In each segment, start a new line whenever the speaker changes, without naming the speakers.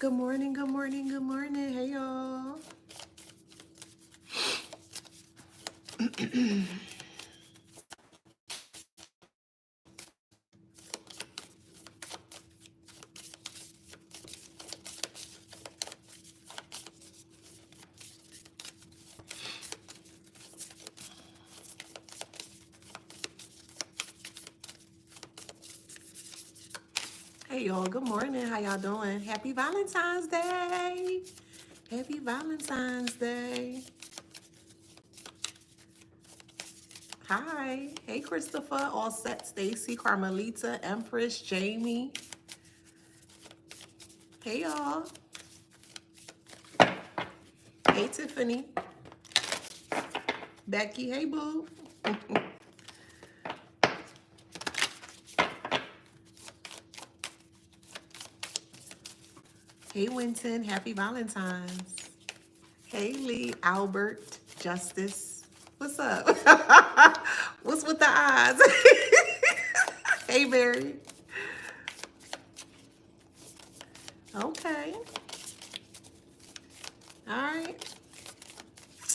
Good morning, good morning, good morning. Hey, y'all. Hey, y'all. Good morning. How y'all doing? Happy Valentine's Day. Happy Valentine's Day. Hi. Hey, Christopher. All set. Stacy, Carmelita, Empress, Jamie. Hey, y'all. Hey, Tiffany. Becky. Hey, boo. Hey, Winton. Happy Valentine's. Hey, Lee, Albert, Justice. What's up? What's with the odds? Hey, Mary. Okay. All right.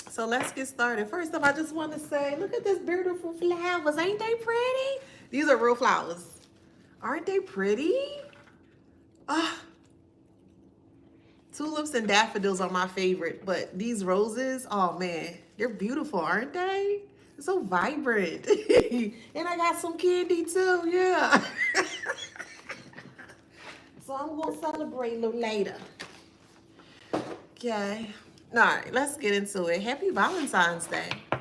So let's get started. First off, I just want to say, look at this beautiful flowers. Ain't they pretty? These are real flowers. Aren't they pretty? Ah, tulips and daffodils are my favorite, but these roses, oh man, they're beautiful, aren't they? They're so vibrant. And I got some candy too, yeah. So I'm gonna celebrate a little later. Okay. All right, let's get into it. Happy Valentine's Day. All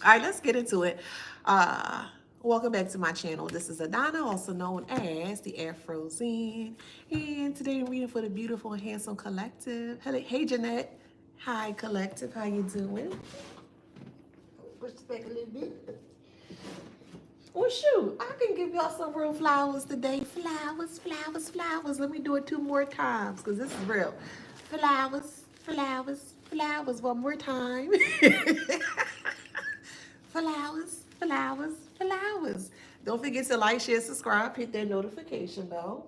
right, let's get into it. Welcome back to my channel. This is Adana, also known as the Afro Zen. And today I'm reading for the beautiful and handsome collective. Hey, Jeanette. Hi, collective. How you doing? Push this back a little bit. Well, shoot, I can give y'all some real flowers today. Flowers, flowers, flowers. Let me do it 2 more times because this is real. Flowers, flowers, flowers. One more time. Flowers, flowers, flowers. Don't forget to like, share, subscribe, hit that notification bell.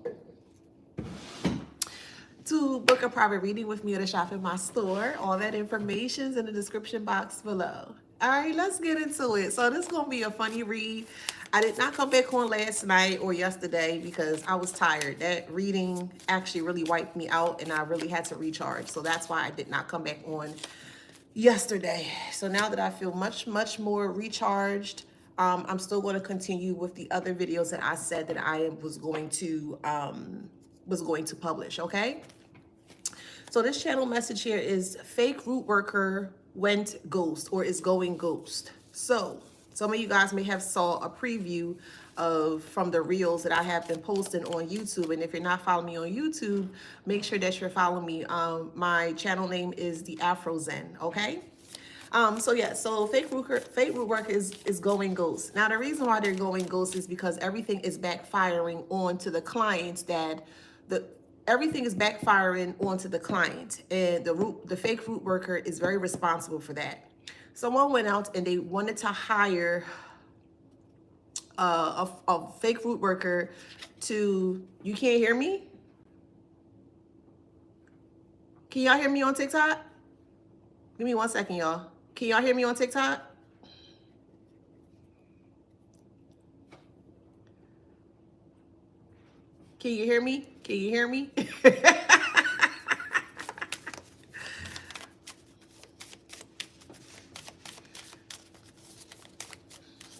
To book a private reading with me or to shop in my store, all that information's in the description box below. All right, let's get into it. So this is going to be a funny read. I did not come back on last night or yesterday because I was tired. That reading actually really wiped me out and I really had to recharge. So that's why I did not come back on yesterday. So now that I feel much more recharged, I'm still going to continue with the other videos that I said that I was going to publish. Okay. So this channel message here is fake root worker went ghost or is going ghost. So some of you guys may have saw a preview from the reels that I have been posting on YouTube. And if you're not following me on YouTube, make sure that you're following me. My channel name is the Afro Zen. Okay. So yeah, so fake root worker is going ghost. Now the reason why they're going ghost is because everything is backfiring onto the clients everything is backfiring onto the client, and the fake root worker is very responsible for that. Someone went out and they wanted to hire a fake root worker to. You can't hear me? Can y'all hear me on TikTok? Give me 1 second, y'all. Can y'all hear me on TikTok? Can you hear me? Can you hear me?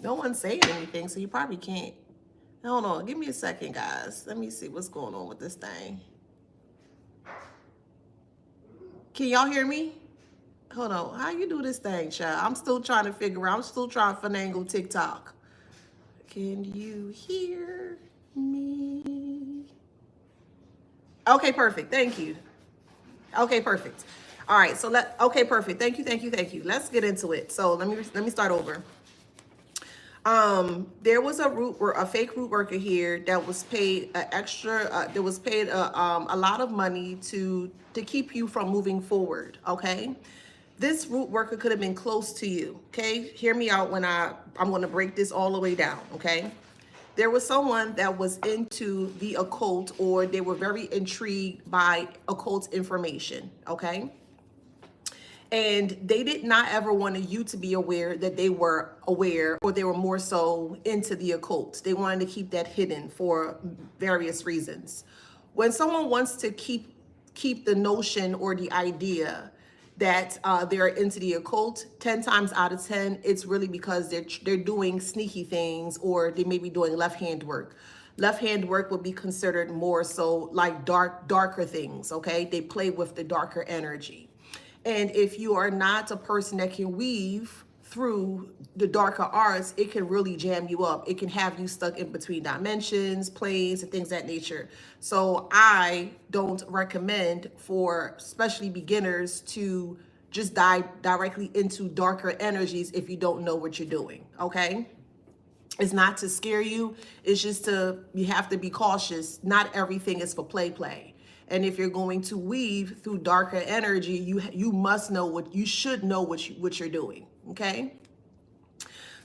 No one's saying anything, so you probably can't. Hold on. Give me a second, guys. Let me see what's going on with this thing. Can y'all hear me? Hold on. How you do this thing, child? I'm still trying to figure out. I'm still trying to finagle TikTok. Can you hear me? Okay, perfect. Thank you. Okay, perfect. All right, so okay, perfect. Thank you. Let's get into it. So let me start over. There was a fake root worker here that was paid a lot of money to keep you from moving forward. Okay, this root worker could have been close to you. Okay, hear me out when I'm going to break this all the way down. Okay, There was someone that was into the occult, or they were very intrigued by occult information, okay? And they did not ever want you to be aware that they were aware, or they were more so into the occult. They wanted to keep that hidden for various reasons. When someone wants to keep the notion or the idea that they're into the occult, 10 times out of 10, it's really because they're doing sneaky things, or they may be doing left hand work. Left hand work would be considered more so like darker things, okay? They play with the darker energy. And if you are not a person that can weave through the darker arts, it can really jam you up. It can have you stuck in between dimensions, planes, and things of that nature. So I don't recommend for especially beginners to just dive directly into darker energies if you don't know what you're doing, okay? It's not to scare you. It's just you have to be cautious. Not everything is for play. And if you're going to weave through darker energy, you must know you should know what you're doing. Okay.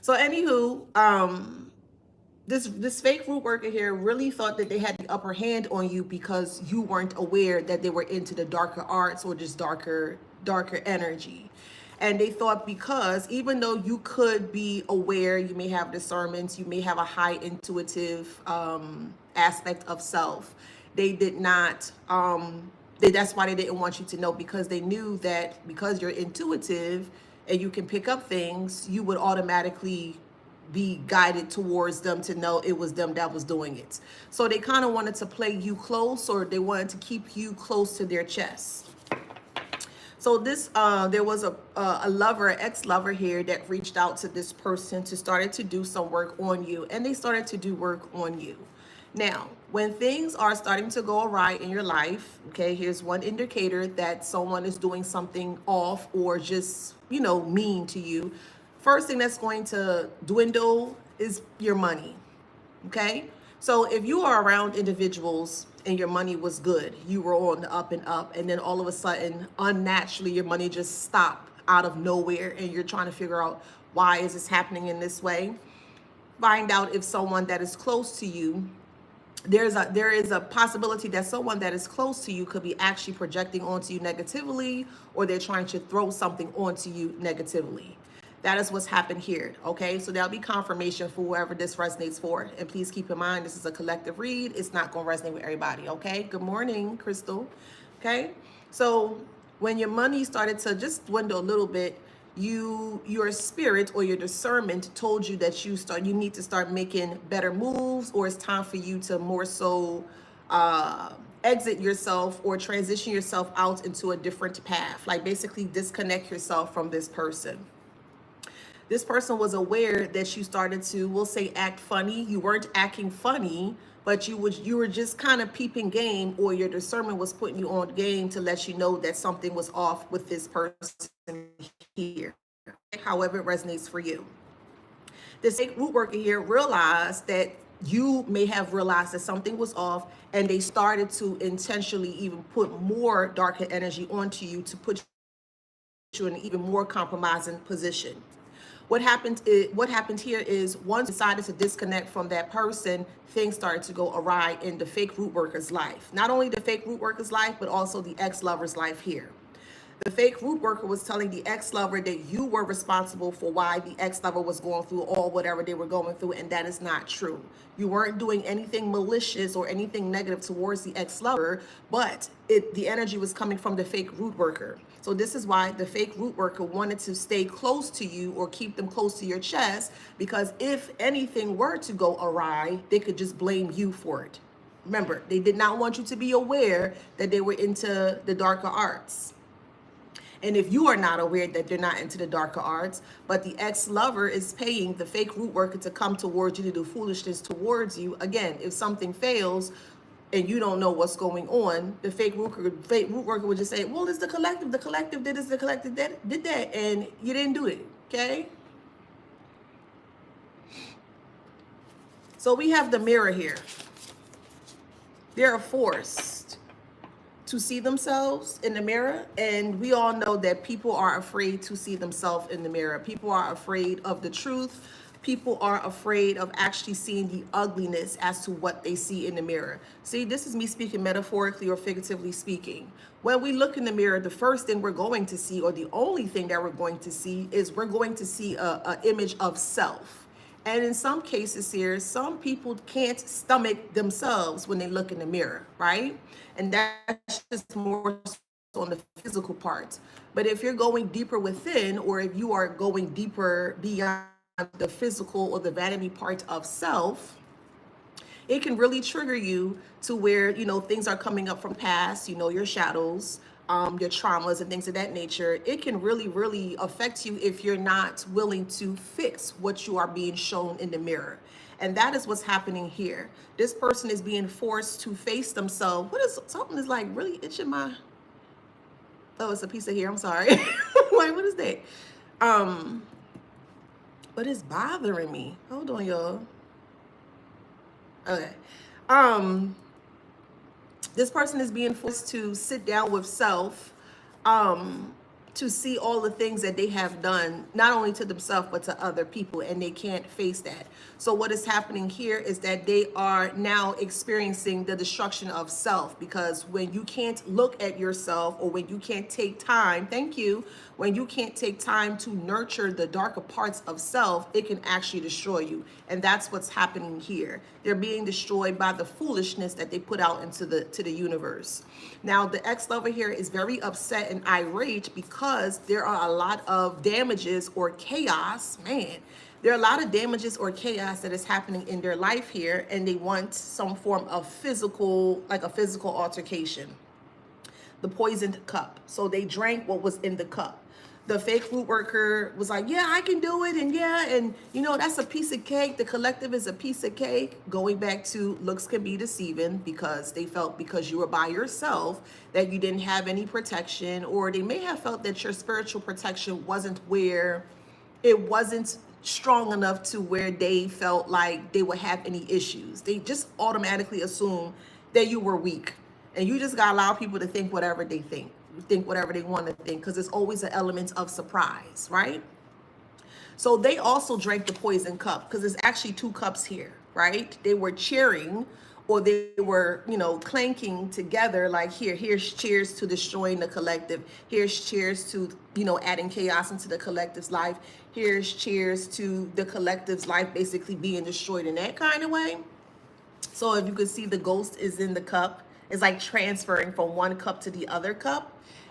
So anywho, this fake root worker here really thought that they had the upper hand on you because you weren't aware that they were into the darker arts or just darker energy. And they thought, because even though you could be aware, you may have discernment, you may have a high intuitive aspect of self, they did not, that's why they didn't want you to know, because they knew that because you're intuitive and you can pick up things, you would automatically be guided towards them to know it was them that was doing it. So they kind of wanted to play you close, or they wanted to keep you close to their chest. So this, there was a lover, ex-lover here that reached out to this person to start to do some work on you, and they started to do work on you. Now, when things are starting to go awry in your life, okay, here's one indicator that someone is doing something off or just, mean to you. First thing that's going to dwindle is your money, okay? So if you are around individuals and your money was good, you were on the up and up, and then all of a sudden, unnaturally, your money just stopped out of nowhere, and you're trying to figure out, why is this happening in this way? Find out if someone that is close to you, there is a possibility that someone that is close to you could be actually projecting onto you negatively, or they're trying to throw something onto you negatively. That is what's happened here, okay? So that'll be confirmation for whoever this resonates for. And please keep in mind, this is a collective read. It's not going to resonate with everybody, okay? Good morning, Crystal, okay? So when your money started to just dwindle a little bit, your spirit or your discernment told you that you need to start making better moves, or it's time for you to more so exit yourself or transition yourself out into a different path, like basically disconnect yourself from this person. This person was aware that you started to, we'll say, act funny. You weren't acting funny, but you were just kind of peeping game, or your discernment was putting you on game to let you know that something was off with this person here. However it resonates for you. This root worker here realized that you may have realized that something was off, and they started to intentionally even put more darker energy onto you to put you in an even more compromising position. What happened here is, once you decided to disconnect from that person, things started to go awry in the fake root worker's life. Not only the fake root worker's life, but also the ex-lover's life here. The fake root worker was telling the ex-lover that you were responsible for why the ex-lover was going through all whatever they were going through, and that is not true. You weren't doing anything malicious or anything negative towards the ex-lover, but the energy was coming from the fake root worker. So this is why the fake root worker wanted to stay close to you, or keep them close to your chest, because if anything were to go awry, they could just blame you for it. Remember, they did not want you to be aware that they were into the darker arts. And if you are not aware that they're not into the darker arts, but the ex-lover is paying the fake root worker to come towards you to do foolishness towards you, again, if something fails and you don't know what's going on, the fake root worker would just say, well, it's the collective. The collective did this, the collective did that, and you didn't do it, okay? So we have the mirror here. They're forced to see themselves in the mirror, and we all know that people are afraid to see themselves in the mirror. People are afraid of the truth. people are afraid of actually seeing the ugliness as to what they see in the mirror. See, this is me speaking metaphorically or figuratively speaking. When we look in the mirror, the first thing we're going to see, or the only thing that we're going to see, is we're going to see a image of self. And in some cases here, some people can't stomach themselves when they look in the mirror, right? And that's just more on the physical part. But if you're going deeper within, or if you are going deeper beyond the physical or the vanity part of self, it can really trigger you to where, things are coming up from past, your shadows, your traumas and things of that nature. It can really, really affect you if you're not willing to fix what you are being shown in the mirror. And that is what's happening here. This person is being forced to face themselves. Something is like really itching my, oh, it's a piece of hair, I'm sorry. Like, what is that? But it's bothering me. Hold on, y'all. Okay. This person is being forced to sit down with self, to see all the things that they have done, not only to themselves, but to other people, and they can't face that. So what is happening here is that they are now experiencing the destruction of self, because when you can't look at yourself, or when you can't take time, when you can't take time to nurture the darker parts of self, it can actually destroy you. And that's what's happening here. They're being destroyed by the foolishness that they put out into the universe. Now, the ex-lover here is very upset and irate because there are a lot of damages or chaos. Man, there are a lot of damages or chaos that is happening in their life here, and they want some form of physical, like a physical altercation. The poisoned cup. So they drank what was in the cup. The fake root worker was like, yeah, I can do it. And yeah, and that's a piece of cake. The collective is a piece of cake. Going back to looks can be deceiving, because they felt because you were by yourself that you didn't have any protection, or they may have felt that your spiritual protection wasn't strong enough to where they felt like they would have any issues. They just automatically assume that you were weak. And you just gotta allow people to think whatever they think whatever they want to think, because there's always an element of surprise, right? So they also drank the poison cup, because there's actually two cups here, right? They were cheering, or they were, clanking together, like here's cheers to destroying the collective. Here's cheers to, adding chaos into the collective's life. Here's cheers to the collective's life basically being destroyed in that kind of way. So if you can see, the ghost is in the cup. It's like transferring from one cup to the other cup.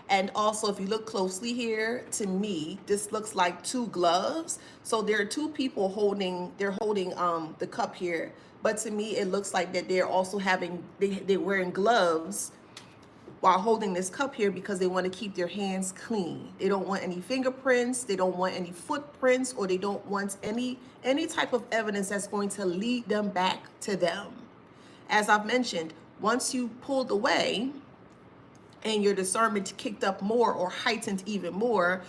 And also, if you look closely here, to me, this looks like two gloves. So there are two people holding the cup here. But to me, it looks like that they're also they're wearing gloves while holding this cup here, because they want to keep their hands clean. They don't want any fingerprints, they don't want any footprints, or they don't want any type of evidence that's going to lead them back to them. As I've mentioned, once you pulled away and your discernment kicked up more or heightened even more,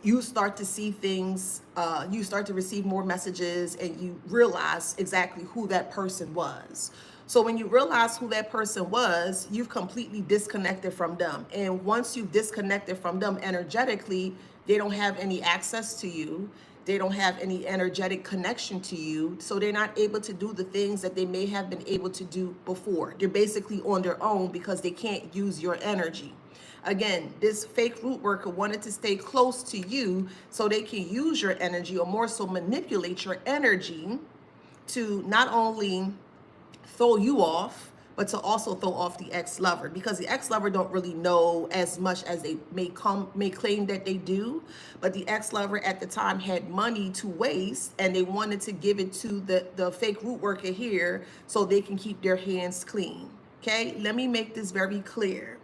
you start to see things, you start to receive more messages, and you realize exactly who that person was. So when you realize who that person was, you've completely disconnected from them. And once you've disconnected from them energetically, they don't have any access to you. They don't have any energetic connection to you. So they're not able to do the things that they may have been able to do before. They're basically on their own because they can't use your energy. Again, this fake root worker wanted to stay close to you so they can use your energy, or more so manipulate your energy, to not only throw you off, but to also throw off the ex-lover, because the ex-lover don't really know as much as they may claim that they do. But the ex-lover at the time had money to waste, and they wanted to give it to the fake root worker here so they can keep their hands clean. Okay, let me make this very clear.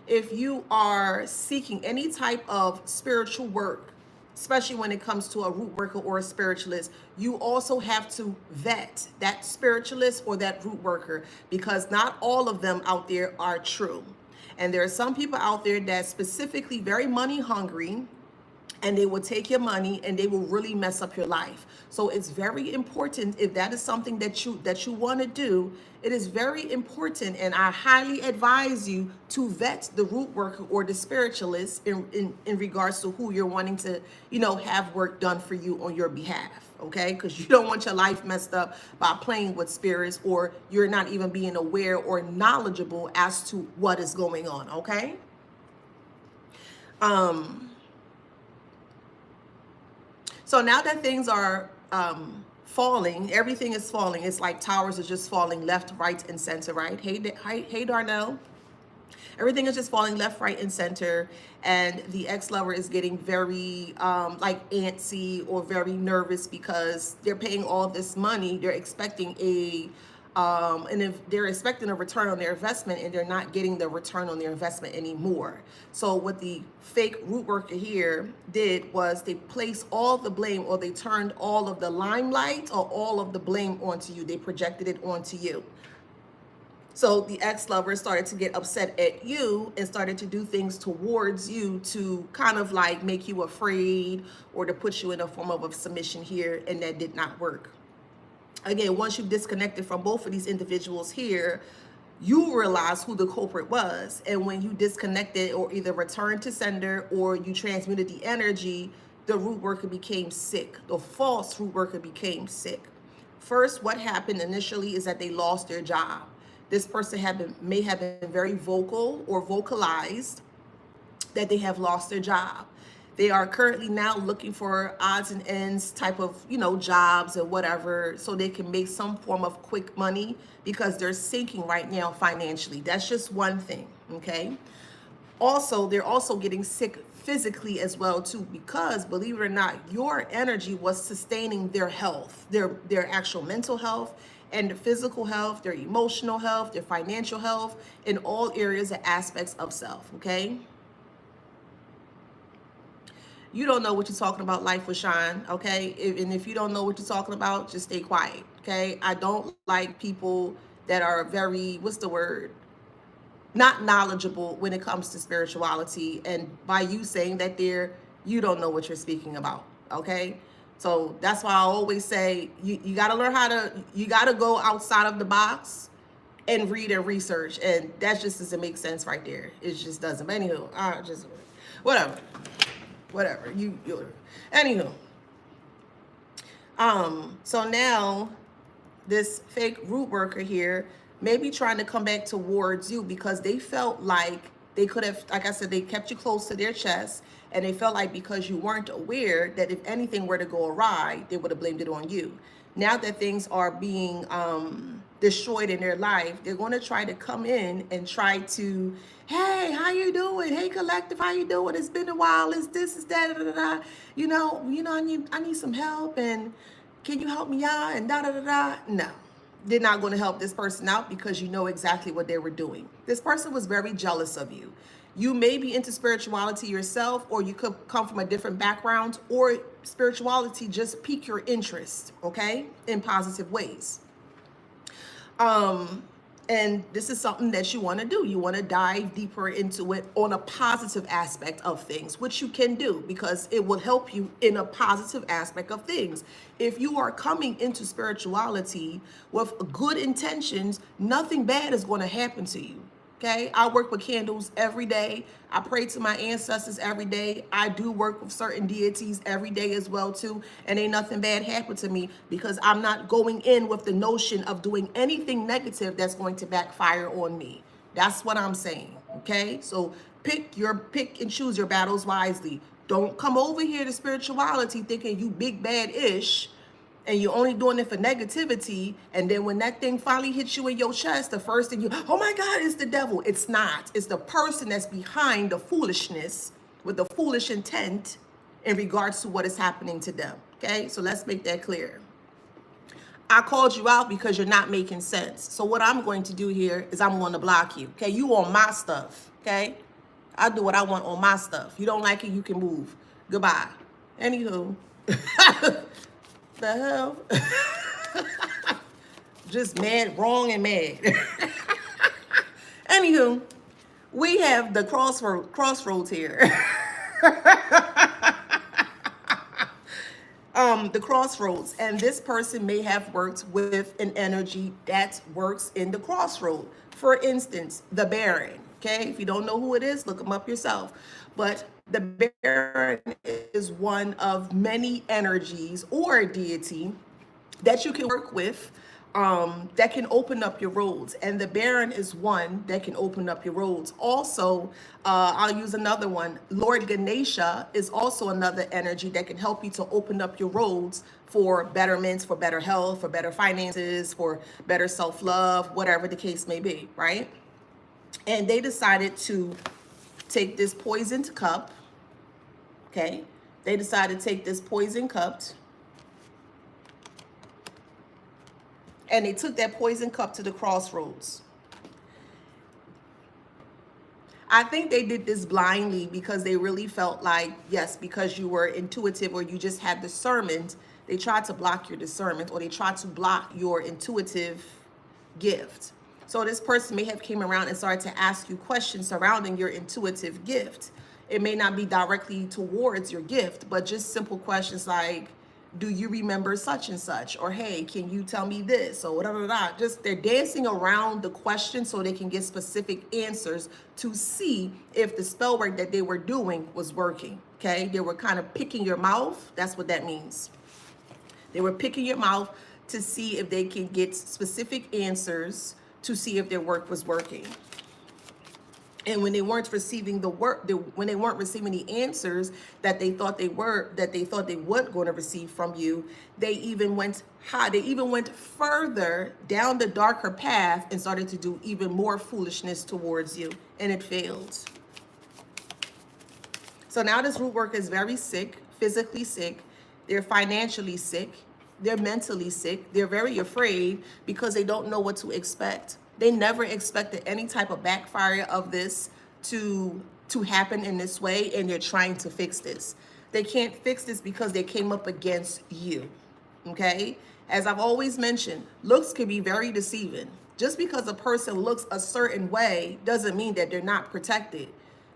If you are seeking any type of spiritual work, especially when it comes to a root worker or a spiritualist, you also have to vet that spiritualist or that root worker, because not all of them out there are true. And there are some people out there that specifically very money hungry, and they will take your money and they will really mess up your life. So it's very important, if that is something that you want to do, it is very important, and I highly advise you to vet the root worker or the spiritualist in regards to who you're wanting to, have work done for you on your behalf. Okay, because you don't want your life messed up by playing with spirits, or you're not even being aware or knowledgeable as to what is going on. Okay. So now that things are falling, everything is falling. It's like towers are just falling left, right, and center, right? Hey, Darnell. Everything is just falling left, right, and center. And the ex-lover is getting very like antsy or very nervous because they're paying all this money. They're expecting and if they're expecting a return on their investment, and they're not getting the return on their investment anymore. So what the fake root worker here did was they placed all the blame, or they turned all of the limelight or all of the blame onto you. They projected it onto you. So the ex-lover started to get upset at you and started to do things towards you to kind of like make you afraid, or to put you in a form of submission here, and that did not work. Again, once you've disconnected from both of these individuals here, you realize who the culprit was. And when you disconnected, or either returned to sender, or you transmuted the energy, the root worker became sick. The false root worker became sick. First, what happened initially is that they lost their job. This person may have been very vocal or vocalized that they have lost their job. They are currently now looking for odds and ends type of, jobs or whatever, so they can make some form of quick money, because they're sinking right now financially. That's just one thing, okay? Also, they're also getting sick physically as well too, because believe it or not, your energy was sustaining their health, their actual mental health, and their physical health, their emotional health, their financial health, in all areas and aspects of self, okay? You don't know what you're talking about, life will shine, okay? And if you don't know what you're talking about, just stay quiet, okay? I don't like people that are very, what's the word? Not knowledgeable when it comes to spirituality. And by you saying that you don't know what you're speaking about, okay? So that's why I always say, you got to learn you got to go outside of the box and read and research. And that just doesn't make sense right there. It just doesn't. But anywho, whatever. Anywho. So now this fake root worker here may be trying to come back towards you, because they felt like they could have, like I said, they kept you close to their chest, and they felt like because you weren't aware, that if anything were to go awry, they would have blamed it on you. Now that things are being destroyed in their life, they're going to try to come in and try to, hey, how you doing? Hey, collective, how you doing? It's been a while. It's this, it's that, da, da, da. I need some help, and can you help me out? And da da da da. No, they're not going to help this person out, because you know exactly what they were doing. This person was very jealous of you. You may be into spirituality yourself, or you could come from a different background, or spirituality just pique your interest, okay, in positive ways. And this is something that you want to do. You want to dive deeper into it on a positive aspect of things, which you can do, because it will help you in a positive aspect of things. If you are coming into spirituality with good intentions, nothing bad is going to happen to you. Okay, I work with candles every day. I pray to my ancestors every day. I do work with certain deities every day as well too. And ain't nothing bad happen to me, because I'm not going in with the notion of doing anything negative that's going to backfire on me. That's what I'm saying. Okay, so pick and choose your battles wisely. Don't come over here to spirituality thinking you big bad ish, and you're only doing it for negativity, and then when that thing finally hits you in your chest, the first thing oh my God, it's the devil. It's not. It's the person that's behind the foolishness with the foolish intent in regards to what is happening to them. Okay, so let's make that clear. I called you out because you're not making sense. So what I'm going to do here is I'm going to block you. Okay, you on my stuff. Okay, I do what I want on my stuff. You don't like it, you can move. Goodbye. Anywho. The hell? Just mad, wrong, and mad. Anywho, we have the crossroads here. The crossroads, and this person may have worked with an energy that works in the crossroad. For instance, the Baron. Okay, if you don't know who it is, look them up yourself. But the Baron is one of many energies or a deity that you can work with, that can open up your roads. And the Baron is one that can open up your roads. Also, I'll use another one. Lord Ganesha is also another energy that can help you to open up your roads for betterments, for better health, for better finances, for better self-love, whatever the case may be, right? And they decided to take this poisoned cup, okay? They decided to take this poisoned cup, and they took that poison cup to the crossroads. I think they did this blindly because they really felt like, yes, because you were intuitive or you just had discernment, they tried to block your discernment, or they tried to block your intuitive gift. So this person may have came around and started to ask you questions surrounding your intuitive gift. It may not be directly towards your gift, but just simple questions like, do you remember such and such? Or, hey, can you tell me this? Or whatever. Just they're dancing around the question so they can get specific answers to see if the spell work that they were doing was working. Okay, they were kind of picking your mouth. That's what that means. They were picking your mouth to see if they can get specific answers to see if their work was working. And when they weren't receiving the work, when they weren't receiving the answers that they thought they were, that they thought they weren't going to receive from you, they even went high. They even went further down the darker path and started to do even more foolishness towards you, and it failed. So now this root worker is very sick, physically sick. They're financially sick. They're mentally sick. They're very afraid because they don't know what to expect. They never expected any type of backfire of this to happen in this way, and they're trying to fix this. They can't fix this because they came up against you, okay? As I've always mentioned, looks can be very deceiving. Just because a person looks a certain way doesn't mean that they're not protected.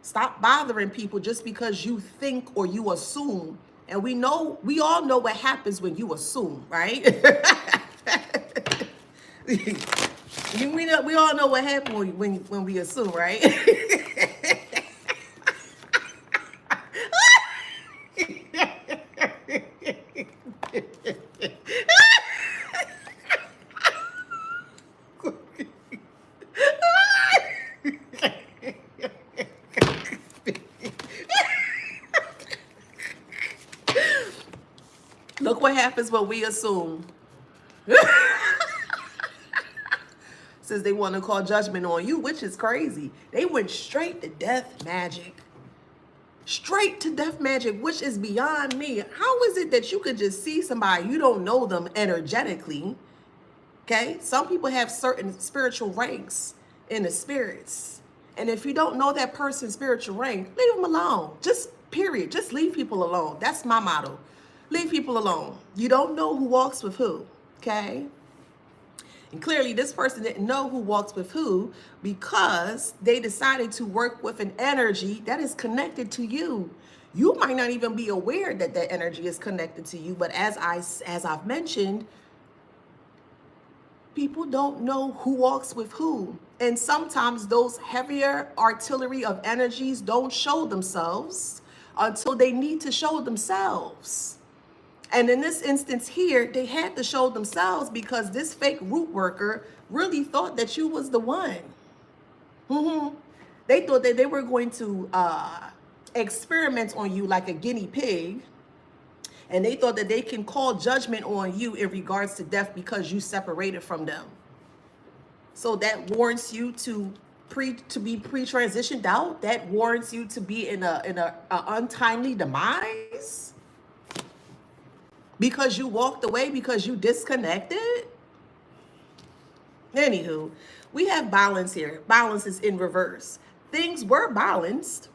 Stop bothering people just because you think or you assume. And we all know what happens when you assume, right? We all know what happened when we assume, right? Look what happens when we assume. Since they want to call judgment on you, which is crazy. They went straight to death magic. Straight to death magic, which is beyond me. How is it that you could just see somebody, you don't know them energetically? Okay? Some people have certain spiritual ranks in the spirits. And if you don't know that person's spiritual rank, leave them alone. Just period. Just leave people alone. That's my motto. Leave people alone. You don't know who walks with who. Okay? And clearly this person didn't know who walks with who because they decided to work with an energy that is connected to you. You might not even be aware that that energy is connected to you, but as I've mentioned, people don't know who walks with who. And sometimes those heavier artillery of energies don't show themselves until they need to show themselves. And in this instance here, they had to show themselves because this fake root worker really thought that you was the one. They thought that they were going to experiment on you like a guinea pig. And they thought that they can call judgment on you in regards to death because you separated from them. So that warrants you to be pre-transitioned out. That warrants you to be in a untimely demise. Because you walked away, because you disconnected? Anywho, we have balance here. Balance is in reverse. Things were balanced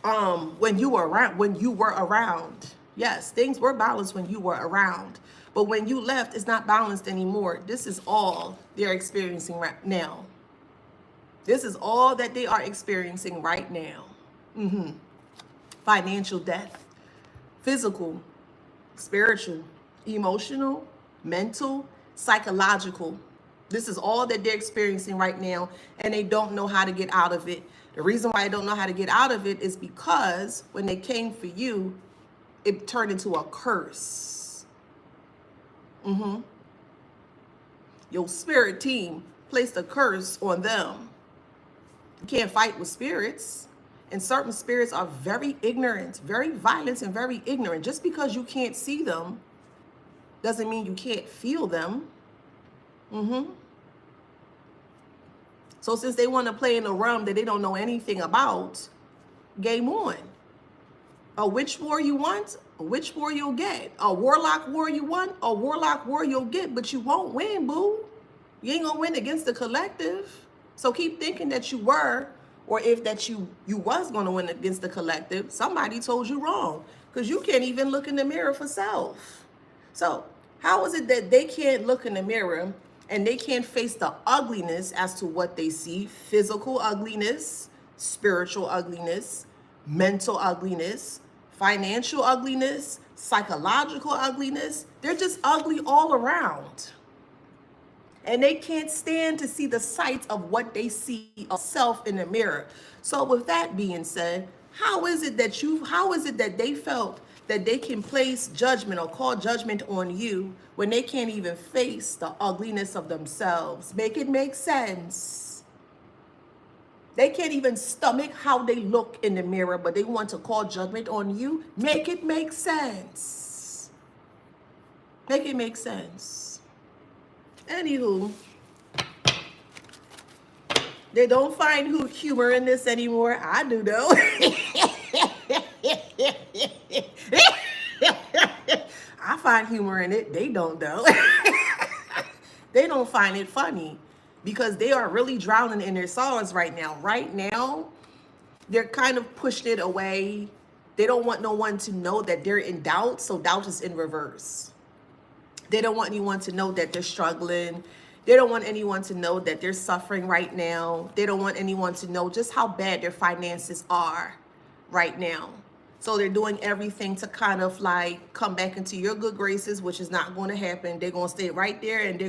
when you were around. Yes, things were balanced when you were around. But when you left, it's not balanced anymore. This is all they're experiencing right now. This is all that they are experiencing right now. Financial death, physical spiritual, emotional, mental, psychological. This is all that they're experiencing right now, and they don't know how to get out of it. The reason why I don't know how to get out of it is because when they came for you, it turned into a curse. Your spirit team placed a curse on them. You can't fight with spirits. And certain spirits are very ignorant, very violent and very ignorant. Just because you can't see them doesn't mean you can't feel them. So since they want to play in a realm that they don't know anything about, game on. A witch war you want, a witch war you'll get. A warlock war you want, a warlock war you'll get, but you won't win, boo. You ain't gonna win against the collective. So keep thinking that you were, or if that you was gonna win against the collective. Somebody told you wrong, because you can't even look in the mirror for self. So how is it that they can't look in the mirror and they can't face the ugliness as to what they see? Physical ugliness, spiritual ugliness, mental ugliness, financial ugliness, psychological ugliness. They're just ugly all around. And they can't stand to see the sight of what they see of self in the mirror. So with that being said, how is it that they felt that they can place judgment or call judgment on you when they can't even face the ugliness of themselves? Make it make sense. They can't even stomach how they look in the mirror, but they want to call judgment on you. Make it make sense. Make it make sense. Anywho, they don't find humor in this anymore. I do though. I find humor in it. They don't though. They don't find it funny because they are really drowning in their sorrows right now. Right now, they're kind of pushed it away. They don't want no one to know that they're in doubt, so doubt is in reverse. They don't want anyone to know that they're struggling. They don't want anyone to know that they're suffering right now. They don't want anyone to know just how bad their finances are right now. So they're doing everything to kind of like come back into your good graces, which is not going to happen. They're going to stay right there and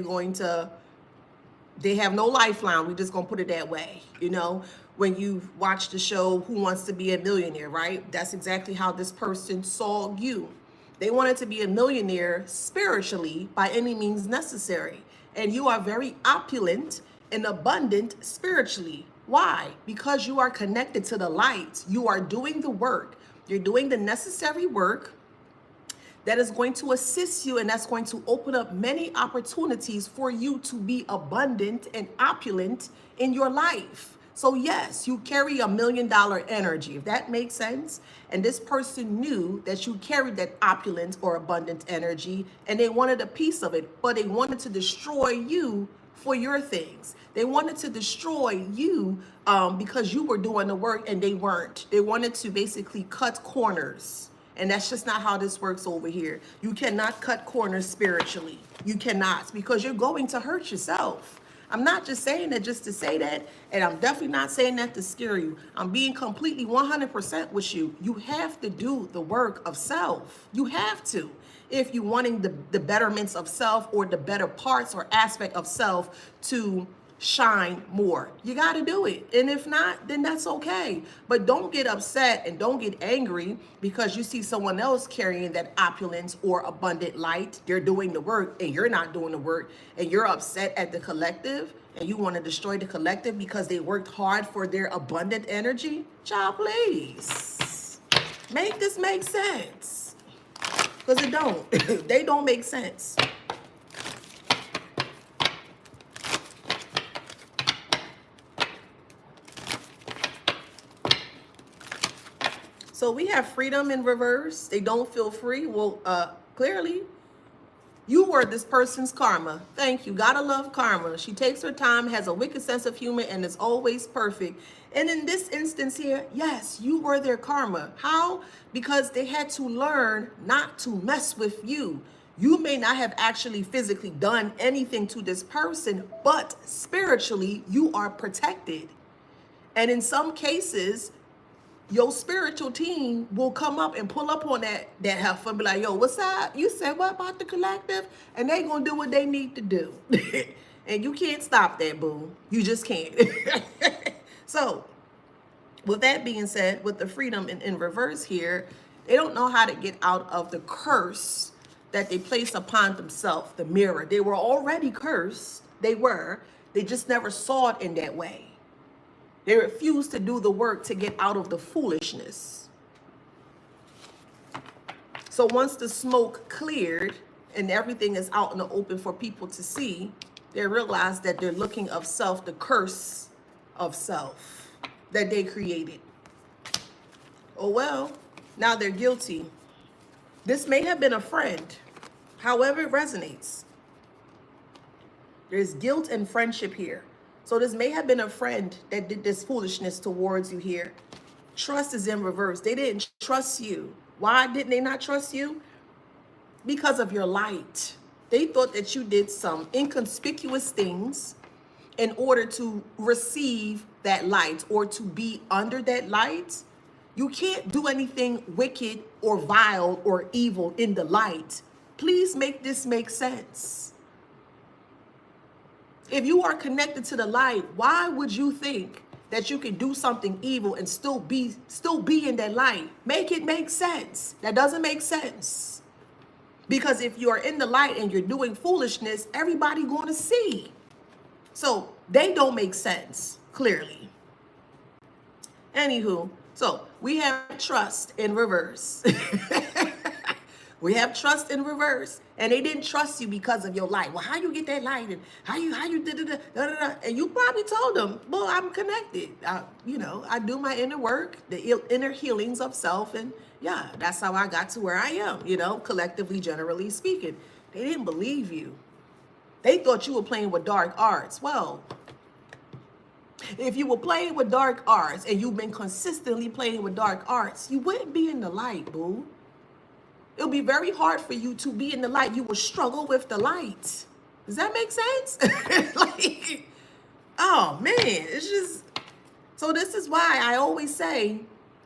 they have no lifeline. We're just going to put it that way. You know, when you watch the show, Who Wants to Be a Millionaire, right? That's exactly how this person saw you. They wanted to be a millionaire spiritually by any means necessary. And you are very opulent and abundant spiritually. Why? Because you are connected to the light. You are doing the work. You're doing the necessary work that is going to assist you, and that's going to open up many opportunities for you to be abundant and opulent in your life. So yes, you carry $1 million energy, if that makes sense. And this person knew that you carried that opulent or abundant energy, and they wanted a piece of it, but they wanted to destroy you for your things. They wanted to destroy you because you were doing the work and they weren't. They wanted to basically cut corners. And that's just not how this works over here. You cannot cut corners spiritually. You cannot, because you're going to hurt yourself. I'm not just saying that just to say that, and I'm definitely not saying that to scare you. I'm being completely 100% with you. You have to do the work of self. You have to. If you're wanting the betterments of self or the better parts or aspect of self to shine more, you got to do it. And if not, then that's okay. But don't get upset and don't get angry because you see someone else carrying that opulence or abundant light. They're doing the work and you're not doing the work, and you're upset at the collective and you want to destroy the collective because they worked hard for their abundant energy. Child, please make this make sense, because it don't. They don't make sense. So we have freedom in reverse. They don't feel free. Well, clearly, you were this person's karma. Thank you. Gotta love karma. She takes her time, has a wicked sense of humor, and is always perfect. And in this instance here, yes, you were their karma. How? Because they had to learn not to mess with you. You may not have actually physically done anything to this person, but spiritually, you are protected. And in some cases, your spiritual team will come up and pull up on that heifer and be like, yo, what's up? You said what about the collective? And they gonna do what they need to do. And you can't stop that, boo. You just can't. So with that being said, with the freedom in reverse here, they don't know how to get out of the curse that they place upon themselves, the mirror. They were already cursed. They just never saw it in that way. They refused to do the work to get out of the foolishness. So once the smoke cleared and everything is out in the open for people to see, they realize that they're looking of self, the curse of self that they created. Oh well, now they're guilty. This may have been a friend, however it resonates. There's guilt and friendship here. So this may have been a friend that did this foolishness towards you here. Trust is in reverse. They didn't trust you. Why didn't they not trust you? Because of your light. They thought that you did some inconspicuous things in order to receive that light or to be under that light. You can't do anything wicked or vile or evil in the light. Please make this make sense. If you are connected to the light, why would you think that you can do something evil and still be in that light? Make it make sense. That doesn't make sense. Because if you're in the light and you're doing foolishness, everybody going to see. So they don't make sense, clearly. Anywho, so we have trust in reverse. We have trust in reverse. And they didn't trust you because of your light. Well, how you get that light? And how you da. And you probably told them, well, I'm connected. I do my inner work, the inner healings of self. And yeah, that's how I got to where I am, collectively, generally speaking. They didn't believe you. They thought you were playing with dark arts. Well, if you were playing with dark arts and you've been consistently playing with dark arts, you wouldn't be in the light, boo. It'll be very hard for you to be in the light. You will struggle with the light. Does that make sense? Oh man, it's just, so this is why I always say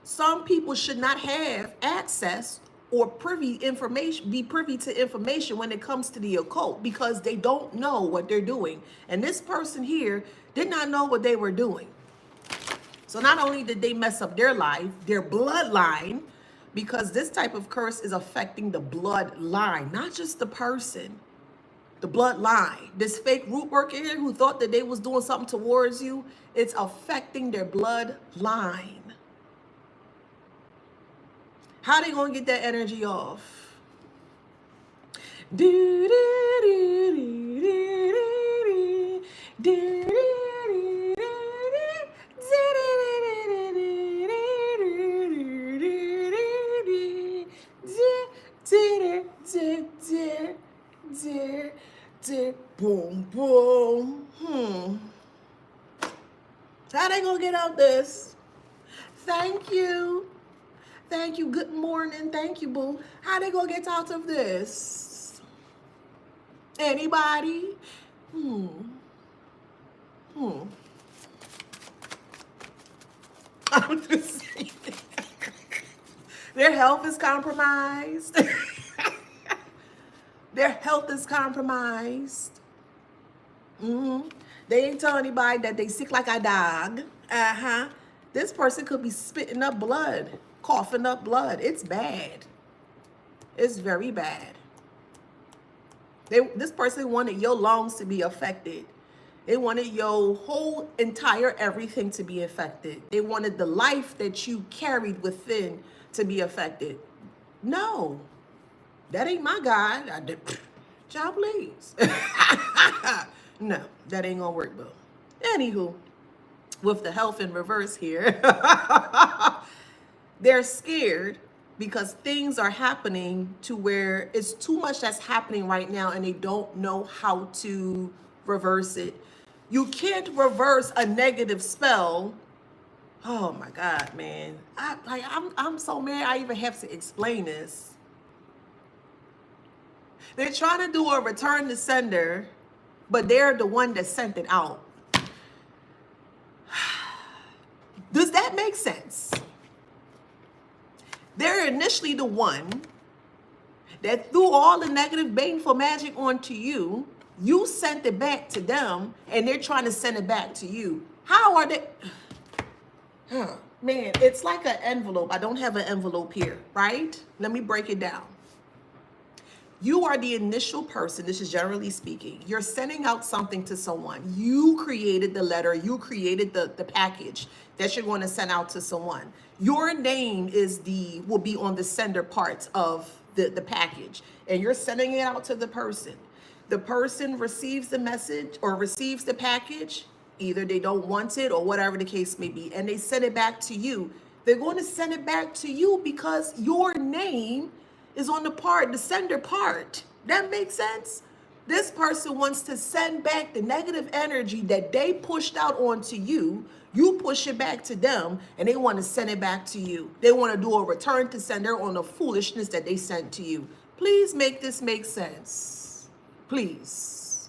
some people should not have access or be privy to information when it comes to the occult, because they don't know what they're doing. And this person here did not know what they were doing. So not only did they mess up their life, their bloodline, because this type of curse is affecting the bloodline, not just the person, the bloodline. This fake root worker here who thought that they was doing something towards you, it's affecting their bloodline. How they gonna get that energy off? Boom, boom. How they gonna get out this? Thank you. Thank you. Good morning. Thank you, boo. How they gonna get out of this? Anybody? I'm just saying. Their health is compromised. Their health is compromised. They ain't tell anybody that they sick like a dog. This person could be spitting up blood, coughing up blood. It's bad. It's very bad. This person wanted your lungs to be affected. They wanted your whole entire everything to be affected. They wanted the life that you carried within to be affected. No, that ain't my God. Child, please. No, that ain't gonna work, boo. Anywho, with the health in reverse here, they're scared because things are happening to where it's too much that's happening right now and they don't know how to reverse it. You can't reverse a negative spell. Oh my God, man. I'm so mad I even have to explain this. They're trying to do a return to sender, but they're the one that sent it out. Does that make sense? They're initially the one that threw all the negative baneful magic onto you. You sent it back to them, and they're trying to send it back to you. How are they? Man, it's like an envelope. I don't have an envelope here, right? Let me break it down. You are the initial person, this is generally speaking. You're sending out something to someone. You created the letter, you created the package that you're going to send out to someone. Your name will be on the sender part of the package, and you're sending it out to the person. The person receives the message or receives the package. Either they don't want it or whatever the case may be, and they send it back to you. They're going to send it back to you because your name is on the sender part. That makes sense? This person wants to send back the negative energy that they pushed out onto you. You push it back to them, and they want to send it back to you. They want to do a return to sender on the foolishness that they sent to you. Please make this make sense. Please.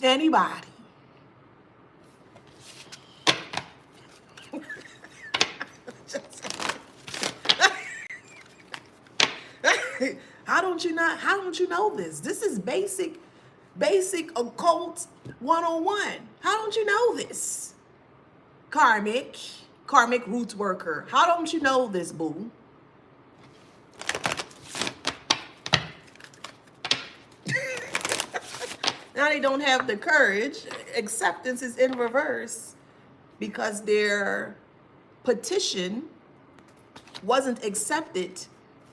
Anybody? How don't you know this? This is basic occult 101. How don't you know this? Karmic Rootworker. How don't you know this, boo? Now they don't have the courage. Acceptance is in reverse because their petition wasn't accepted.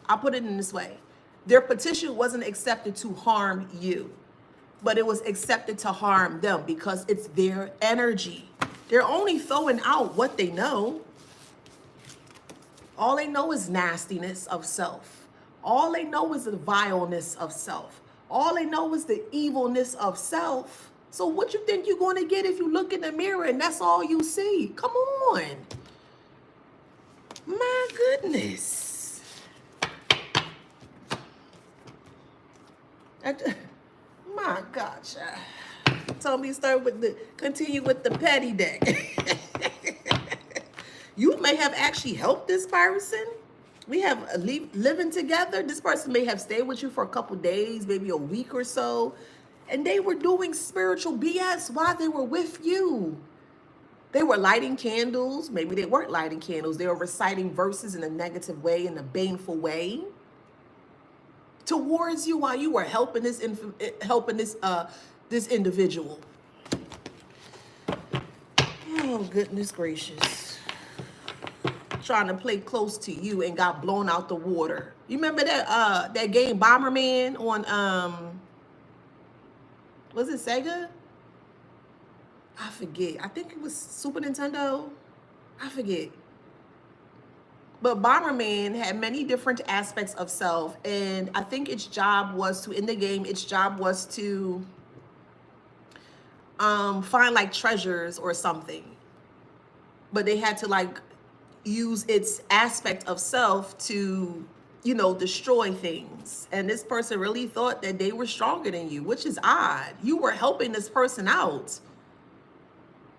I'll put it in this way. Their petition wasn't accepted to harm you, but it was accepted to harm them because it's their energy. They're only throwing out what they know. All they know is nastiness of self. All they know is the vileness of self. All they know is the evilness of self. So what you think you're going to get if you look in the mirror and that's all you see? Come on. My goodness. My gosh. Told me to continue with the petty deck. You may have actually helped this person. We have living together. This person may have stayed with you for a couple days, maybe a week or so. And they were doing spiritual BS while they were with you. They were lighting candles. Maybe they weren't lighting candles. They were reciting verses in a negative way, in a baneful way, towards you while you were helping this individual. Oh, goodness gracious. Trying to play close to you and got blown out the water. You remember that game Bomberman on was it Sega? I forget. I think it was Super Nintendo. I forget. But Bomberman had many different aspects of self, and I think its job was to, in the game, its job was to find like treasures or something. But they had to like use its aspect of self to, you know, destroy things. And this person really thought that they were stronger than you, which is odd. You were helping this person out.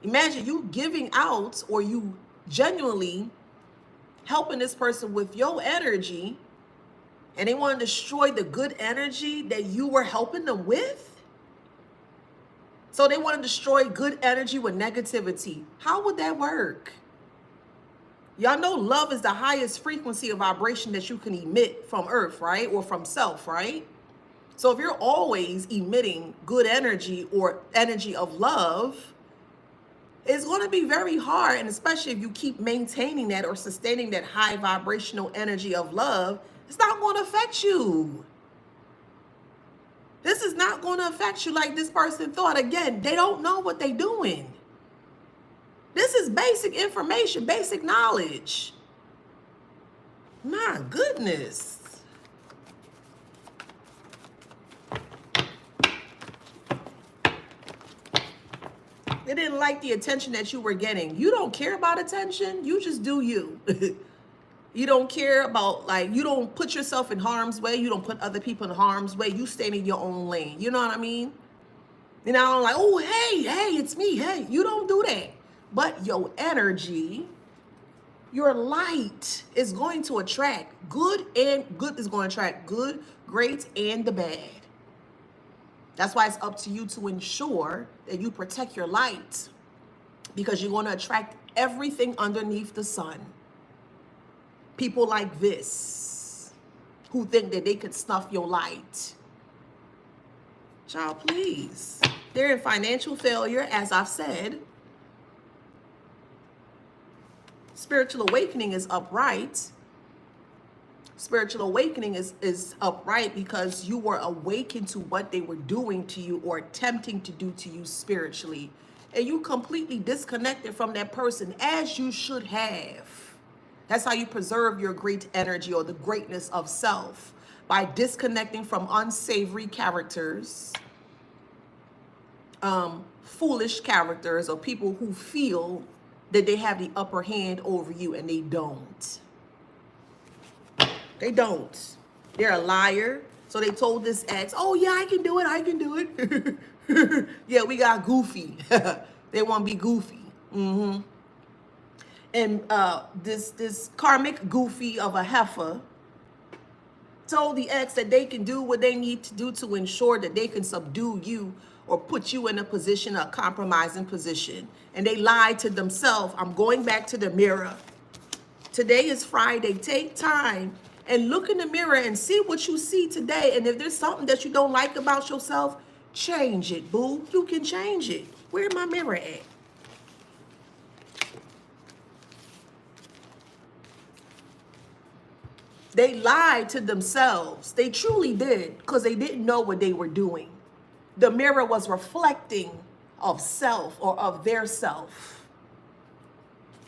Imagine you giving out, or you genuinely helping this person with your energy, and they want to destroy the good energy that you were helping them with. So they want to destroy good energy with negativity. How would that work? Y'all know love is the highest frequency of vibration that you can emit from earth, right? Or from self, right? So if you're always emitting good energy or energy of love, it's going to be very hard, and especially if you keep maintaining that or sustaining that high vibrational energy of love, it's not going to affect you. This is not going to affect you like this person thought. Again, they don't know what they're doing. This is basic information, basic knowledge. My goodness. They didn't like the attention that you were getting. You don't care about attention. You just do you. You don't care about, like, you don't put yourself in harm's way. You don't put other people in harm's way. You stay in your own lane. You know what I mean? You know, like, oh, hey, it's me. Hey, you don't do that. But your energy Your light is going to attract good, and good is going to attract good, great, and the bad. That's why it's up to you to ensure that you protect your light, because you're going to attract everything underneath the sun. People like this who think that they could snuff your light. Child, please. They're in financial failure, as I've said. Spiritual awakening is upright. Spiritual awakening is upright because you were awakened to what they were doing to you or attempting to do to you spiritually. And you completely disconnected from that person, as you should have. That's how you preserve your great energy or the greatness of self, by disconnecting from unsavory characters, foolish characters, or people who feel that they have the upper hand over you, and they don't. They don't. They're a liar. So they told this ex, oh yeah, I can do it, I can do it. Yeah, we got goofy. They want to be goofy. And this karmic goofy of a heifer told the ex that they can do what they need to do to ensure that they can subdue you or put you in a position, a compromising position. And they lied to themselves. I'm going back to the mirror. Today is Friday. Take time and look in the mirror and see what you see today. And if there's something that you don't like about yourself, change it, boo. You can change it. Where's my mirror at? They lied to themselves. They truly did, because they didn't know what they were doing. The mirror was reflecting of self, or of their self.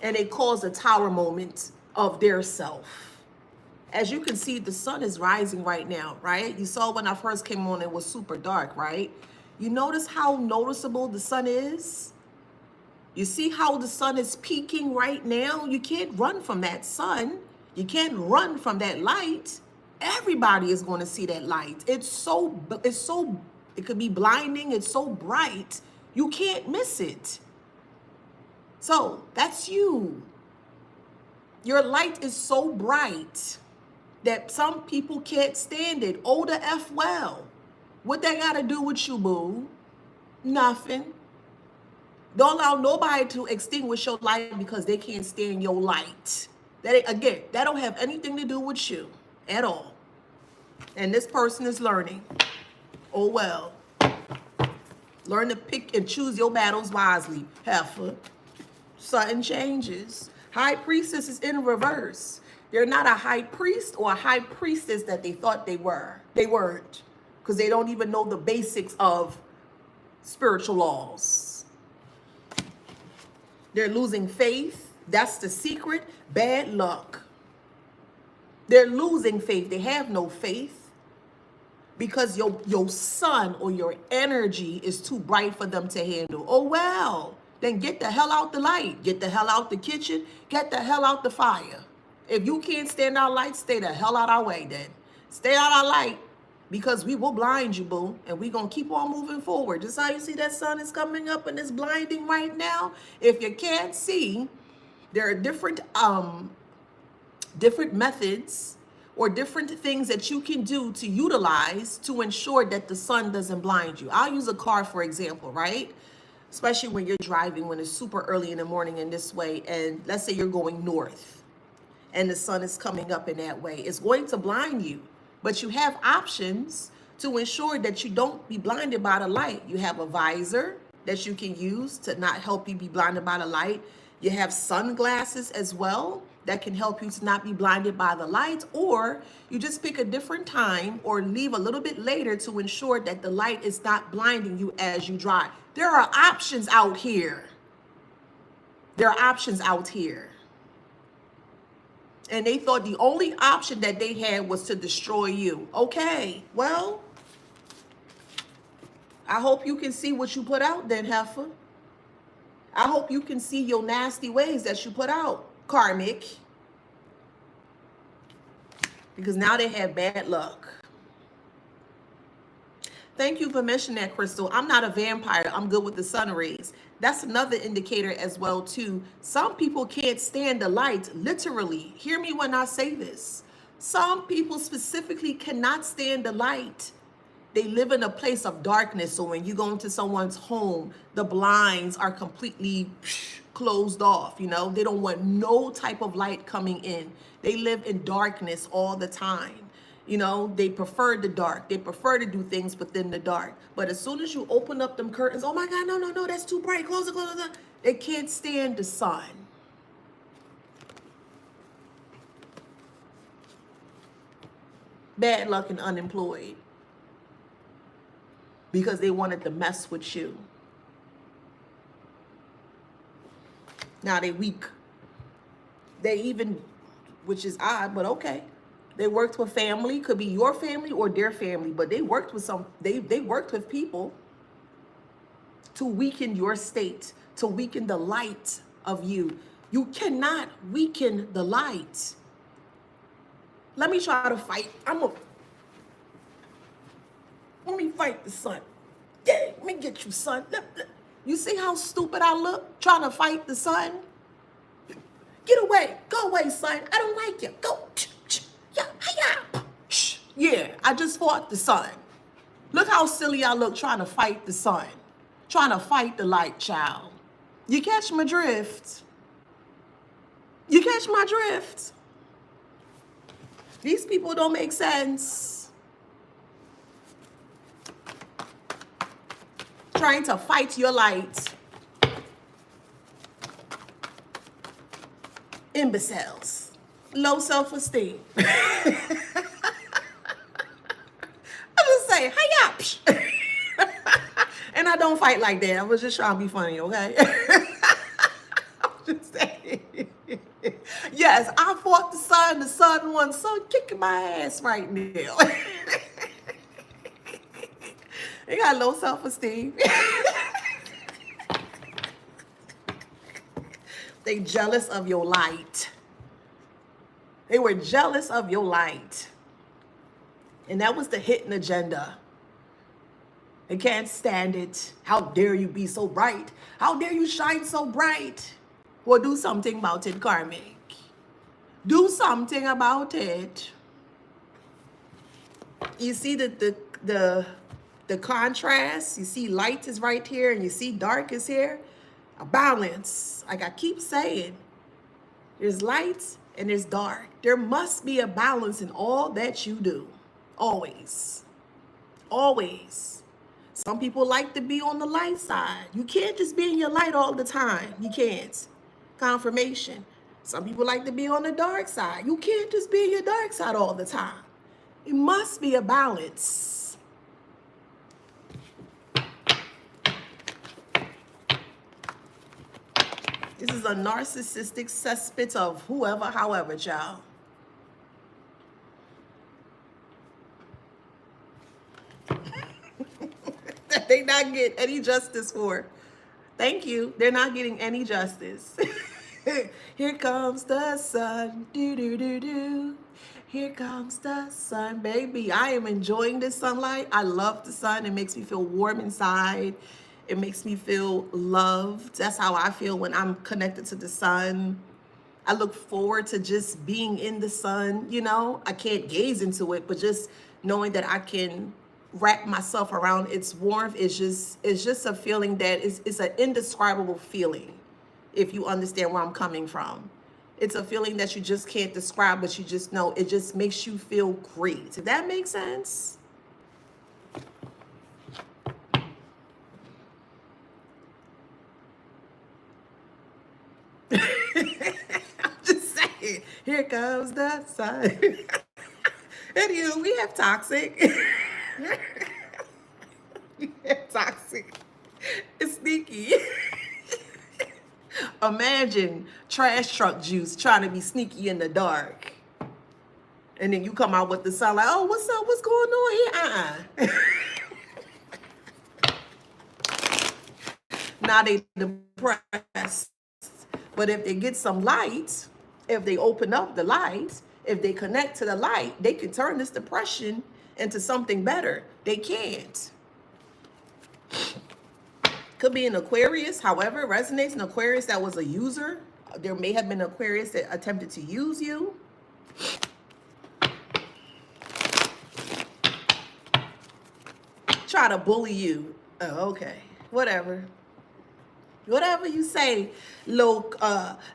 And it caused a tower moment of their self. As you can see, the sun is rising right now, right? You saw when I first came on, it was super dark, right? You notice how noticeable the sun is? You see how the sun is peaking right now? You can't run from that sun. You can't run from that light. Everybody is going to see that light. It could be blinding. It's so bright. You can't miss it. So that's you. Your light is so bright that some people can't stand it. Oh, the F well. What that got to do with you, boo? Nothing. Don't allow nobody to extinguish your light because they can't stand your light. That don't have anything to do with you at all. And this person is learning. Oh, well. Learn to pick and choose your battles wisely, heifer. Sudden changes. High priestess is in reverse. They're not a high priest or a high priestess that they thought they were. They weren't, because they don't even know the basics of spiritual laws. They're losing faith. That's the secret. Bad luck. They're losing faith. They have no faith because your sun or your energy is too bright for them to handle. Oh, well, then get the hell out the light. Get the hell out the kitchen. Get the hell out the fire. If you can't stand our light, stay the hell out our way then. Stay out our light, because we will blind you, boo. And we're going to keep on moving forward. Just how you see that sun is coming up and it's blinding right now. If you can't see, there are different methods or different things that you can do to utilize to ensure that the sun doesn't blind you. I'll use a car, for example, right? Especially when you're driving, when it's super early in the morning in this way, and let's say you're going north and the sun is coming up in that way. It's going to blind you, but you have options to ensure that you don't be blinded by the light. You have a visor that you can use to not help you be blinded by the light. You have sunglasses as well that can help you to not be blinded by the light, or you just pick a different time or leave a little bit later to ensure that the light is not blinding you as you drive. There are options out here. There are options out here. And they thought the only option that they had was to destroy you. Okay, well, I hope you can see what you put out then, heifer. I hope you can see your nasty ways that you put out, Karmic. Because now they have bad luck. Thank you for mentioning that, Crystal. I'm not a vampire. I'm good with the sun rays. That's another indicator as well, too. Some people can't stand the light, literally. Hear me when I say this. Some people specifically cannot stand the light. They live in a place of darkness. So when you go into someone's home, the blinds are completely closed off. You know, they don't want no type of light coming in. They live in darkness all the time. You know, they prefer the dark. They prefer to do things within the dark. But as soon as you open up them curtains, oh my God, no, no, no, that's too bright. Close it, close it. They can't stand the sun. Bad luck and unemployed. Because they wanted to mess with you. Now they weak. They even, which is odd, but okay. They worked with family, could be your family or their family, but they worked with they worked with people to weaken your state, to weaken the light of you. You cannot weaken the light. Let me try to fight. Let me fight the sun. Yeah, let me get you, son. You see how stupid I look trying to fight the sun? Get away. Go away, son. I don't like you. Go. Yeah, I just fought the sun. Look how silly I look trying to fight the sun. Trying to fight the light, child. You catch my drift? You catch my drift? These people don't make sense. Trying to fight your light. Imbeciles. Low self-esteem. Say, hi-ya. And I don't fight like that. I was just trying to be funny, okay? I'm just saying. Yes, I fought the sun won. Sun kicking my ass right now. They got low self-esteem. They jealous of your light. They were jealous of your light. And that was the hidden agenda. They can't stand it. How dare you be so bright? How dare you shine so bright? Well, do something about it, Karmic. Do something about it. You see the contrast? You see light is right here and you see dark is here? A balance. Like I keep saying, there's light and there's dark. There must be a balance in all that you do. Always. Always. Some people like to be on the light side. You can't just be in your light all the time. You can't. Confirmation. Some people like to be on the dark side. You can't just be in your dark side all the time. It must be a balance. This is a narcissistic cesspit of whoever, however, child. They not get any justice for. Thank you. They're not getting any justice. Here comes the sun. Do, do, do, do. Here comes the sun, baby. I am enjoying this sunlight. I love the sun. It makes me feel warm inside. It makes me feel loved. That's how I feel when I'm connected to the sun. I look forward to just being in the sun. You know, I can't gaze into it, but just knowing that I can wrap myself around its warmth is just a feeling that is an indescribable feeling, if you understand where I'm coming from. It's a feeling that you just can't describe, but you just know it just makes you feel great. Does that make sense? I'm just saying, here comes the sun. Anyway, we have toxic. Toxic. It's sneaky. Imagine trash truck juice trying to be sneaky in the dark. And then you come out with the sun like, oh, what's up? What's going on here? Now they depressed. But if they get some light, if they open up the light, if they connect to the light, they can turn this depression into something better. They can't. Could be an Aquarius. However, it resonates an Aquarius that was a user. There may have been an Aquarius that attempted to use you. Try to bully you. Oh, okay. Whatever. Whatever you say, low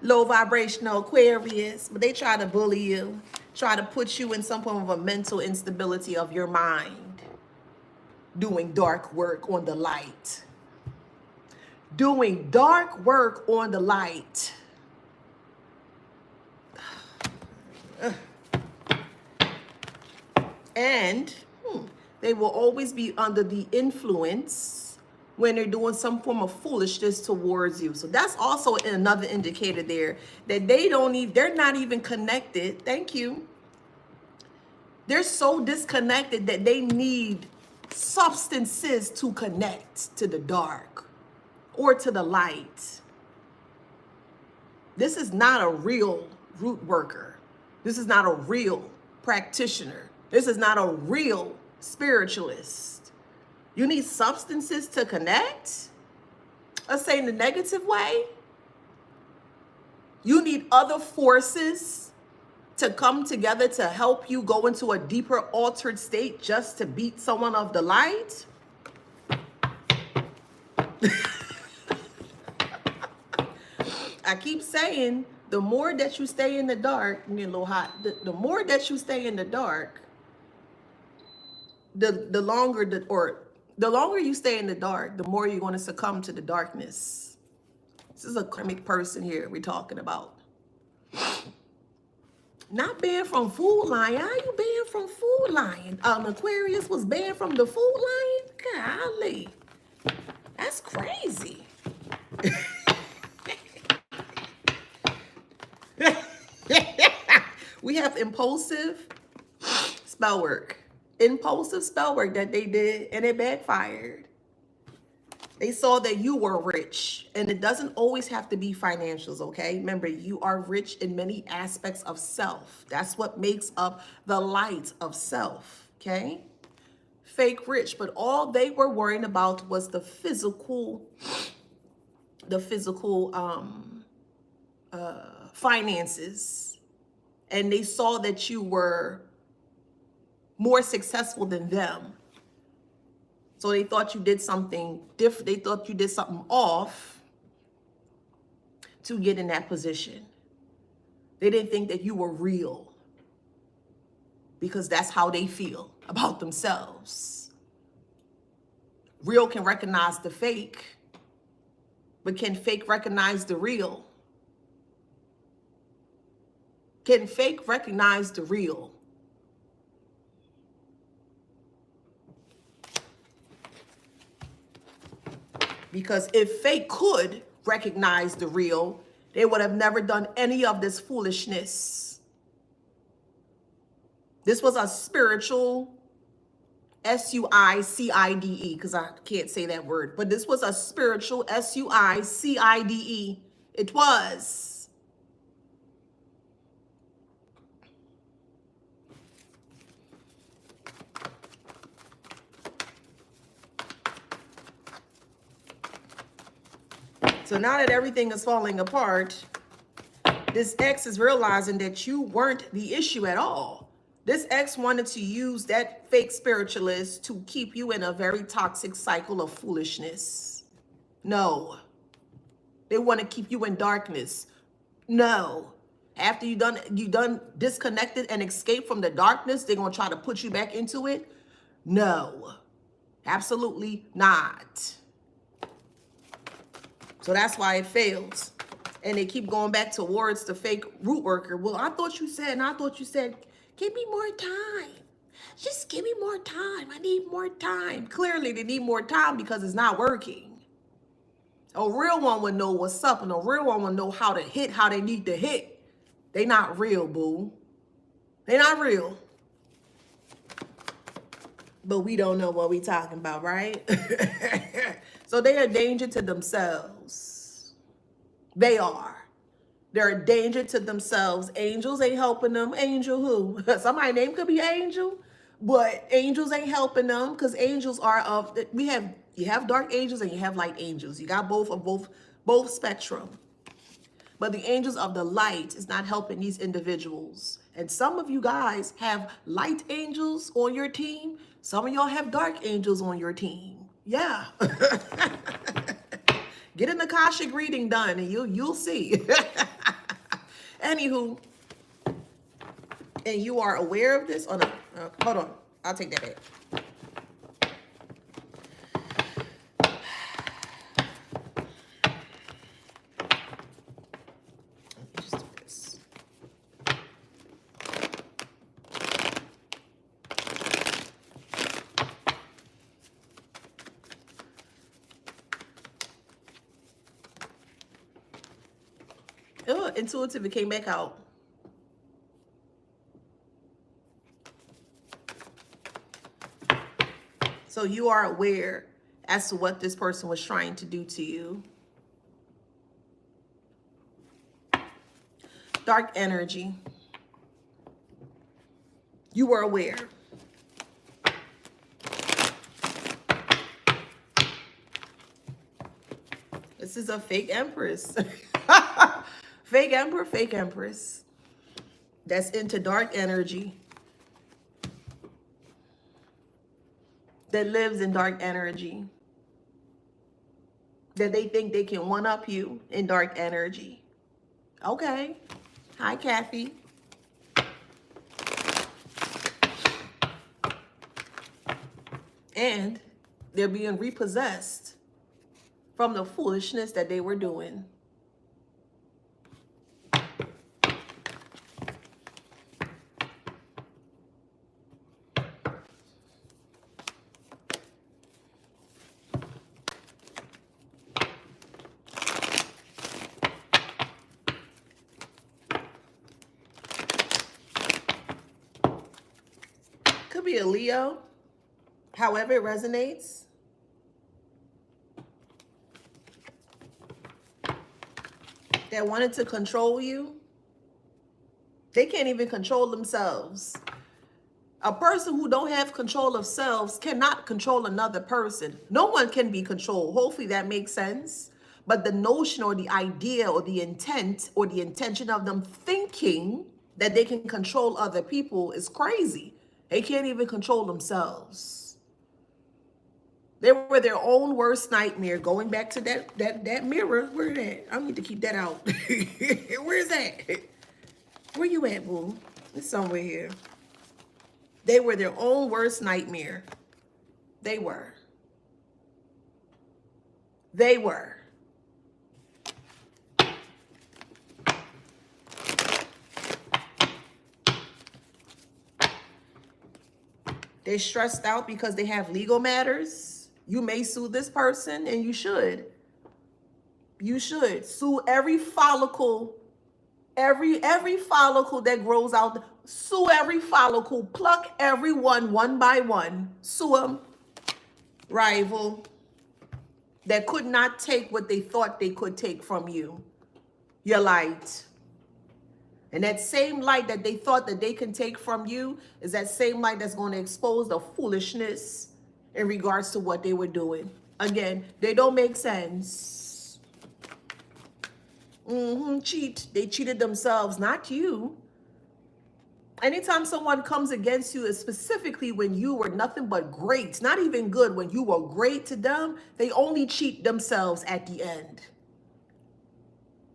vibrational Aquarius, but they try to bully you, try to put you in some form of a mental instability of your mind, doing dark work on the light. Doing dark work on the light. And they will always be under the influence when they're doing some form of foolishness towards you. So that's also another indicator there that they're not even connected. Thank you. They're so disconnected that they need substances to connect to the dark or to the light. This is not a real root worker. This is not a real practitioner. This is not a real spiritualist. You need substances to connect? Let's say in the negative way. You need other forces to come together to help you go into a deeper altered state just to beat someone of the light? I keep saying, the more that you stay in the dark, I'm getting a little hot. The more that you stay in the dark, the longer you stay in the dark, the more you're going to succumb to the darkness. This is a karmic person here we're talking about. Not banned from Food Lion. How you banned from Food Lion? Aquarius was banned from the Food Lion? Golly. That's crazy. We have impulsive spell work. Impulsive spell work that they did, and it backfired. They saw that you were rich, and it doesn't always have to be financials, okay? Remember, you are rich in many aspects of self. That's what makes up the light of self, okay? Fake rich, but all they were worrying about was the physical finances. And they saw that you were more successful than them. So they thought you did something different. They thought you did something off to get in that position. They didn't think that you were real because that's how they feel about themselves. Real can recognize the fake, but can fake recognize the real? Can fake recognize the real? Because if fake could recognize the real, they would have never done any of this foolishness. This was a spiritual, S-U-I-C-I-D-E, because I can't say that word, but this was a spiritual, S-U-I-C-I-D-E. It was. So now that everything is falling apart, this ex is realizing that you weren't the issue at all. This ex wanted to use that fake spiritualist to keep you in a very toxic cycle of foolishness. No. They want to keep you in darkness. No. After you done disconnected and escaped from the darkness, they're going to try to put you back into it? No. Absolutely not. So that's why it fails. And they keep going back towards the fake root worker. Well, I thought you said, give me more time. Just give me more time. I need more time. Clearly, they need more time because it's not working. A real one would know what's up, and a real one would know how to hit, how they need to hit. They not real, boo. They not real. But we don't know what we talking about, right? So they are a danger to themselves. They are. They're a danger to themselves. Angels ain't helping them. Angel who? Somebody's name could be Angel, but angels ain't helping them because angels are of, we have You have dark angels and you have light angels. You got both spectrum. But the angels of the light is not helping these individuals. And some of you guys have light angels on your team. Some of y'all have dark angels on your team. Yeah. Get an Akashic reading done and you'll see. Anywho, and you are aware of this? Oh no, hold on. I'll take that back. Just do this. Oh, intuitive, it came back out. So you are aware as to what this person was trying to do to you. Dark energy. You were aware. This is a fake empress. Fake emperor, fake empress. That's into dark energy. That lives in dark energy. That they think they can one-up you in dark energy. Okay. Hi, Kathy. And they're being repossessed from the foolishness that they were doing. Could be a Leo, however it resonates. That wanted to control you. They can't even control themselves. A person who don't have control of selves cannot control another person. No one can be controlled. Hopefully that makes sense. But the notion or the idea or the intent or the intention of them thinking that they can control other people is crazy. They can't even control themselves. They were their own worst nightmare. Going back to that mirror. Where's that? I need to keep that out. Where's that? Where you at, boo? It's somewhere here. They were their own worst nightmare. They were. They were. They're stressed out because they have legal matters. You may sue this person, and you should. You should sue every follicle, every follicle that grows out. Sue every follicle. Pluck everyone one by one. Sue them. Rival that could not take what they thought they could take from you. Your light. And that same light that they thought that they can take from you is that same light that's going to expose the foolishness in regards to what they were doing. Again, they don't make sense. Cheat. They cheated themselves, not you. Anytime someone comes against you, specifically when you were nothing but great, not even good, when you were great to them, they only cheat themselves at the end.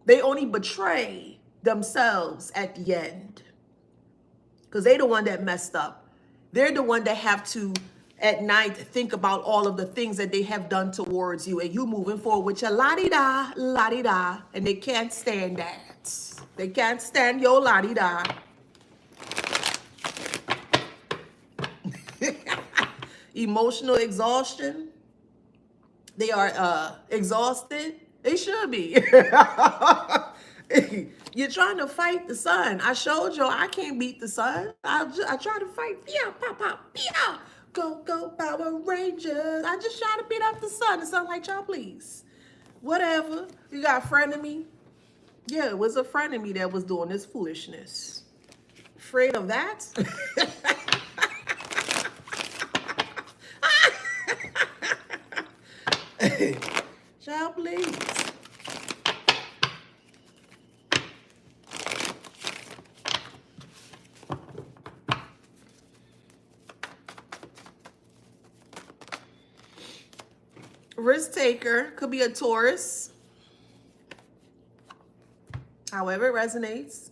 They only betray themselves at the end, because they're the one that messed up. They're the one that have to at night think about all of the things that they have done towards you, and you moving forward with your la-di-da, la-di-da, and they can't stand that. They can't stand your la-di-da. Emotional exhaustion. They are exhausted. They should be. You're trying to fight the sun. I showed you I can't beat the sun. I try to fight. Yeah, pop, pop, yeah. Go, go, Power Rangers. I just try to beat up the sun. It sounds like y'all, please. Whatever. You got a friend of me? Yeah, it was a friend of me that was doing this foolishness. Afraid of that? Risk taker could be a Taurus. However it resonates.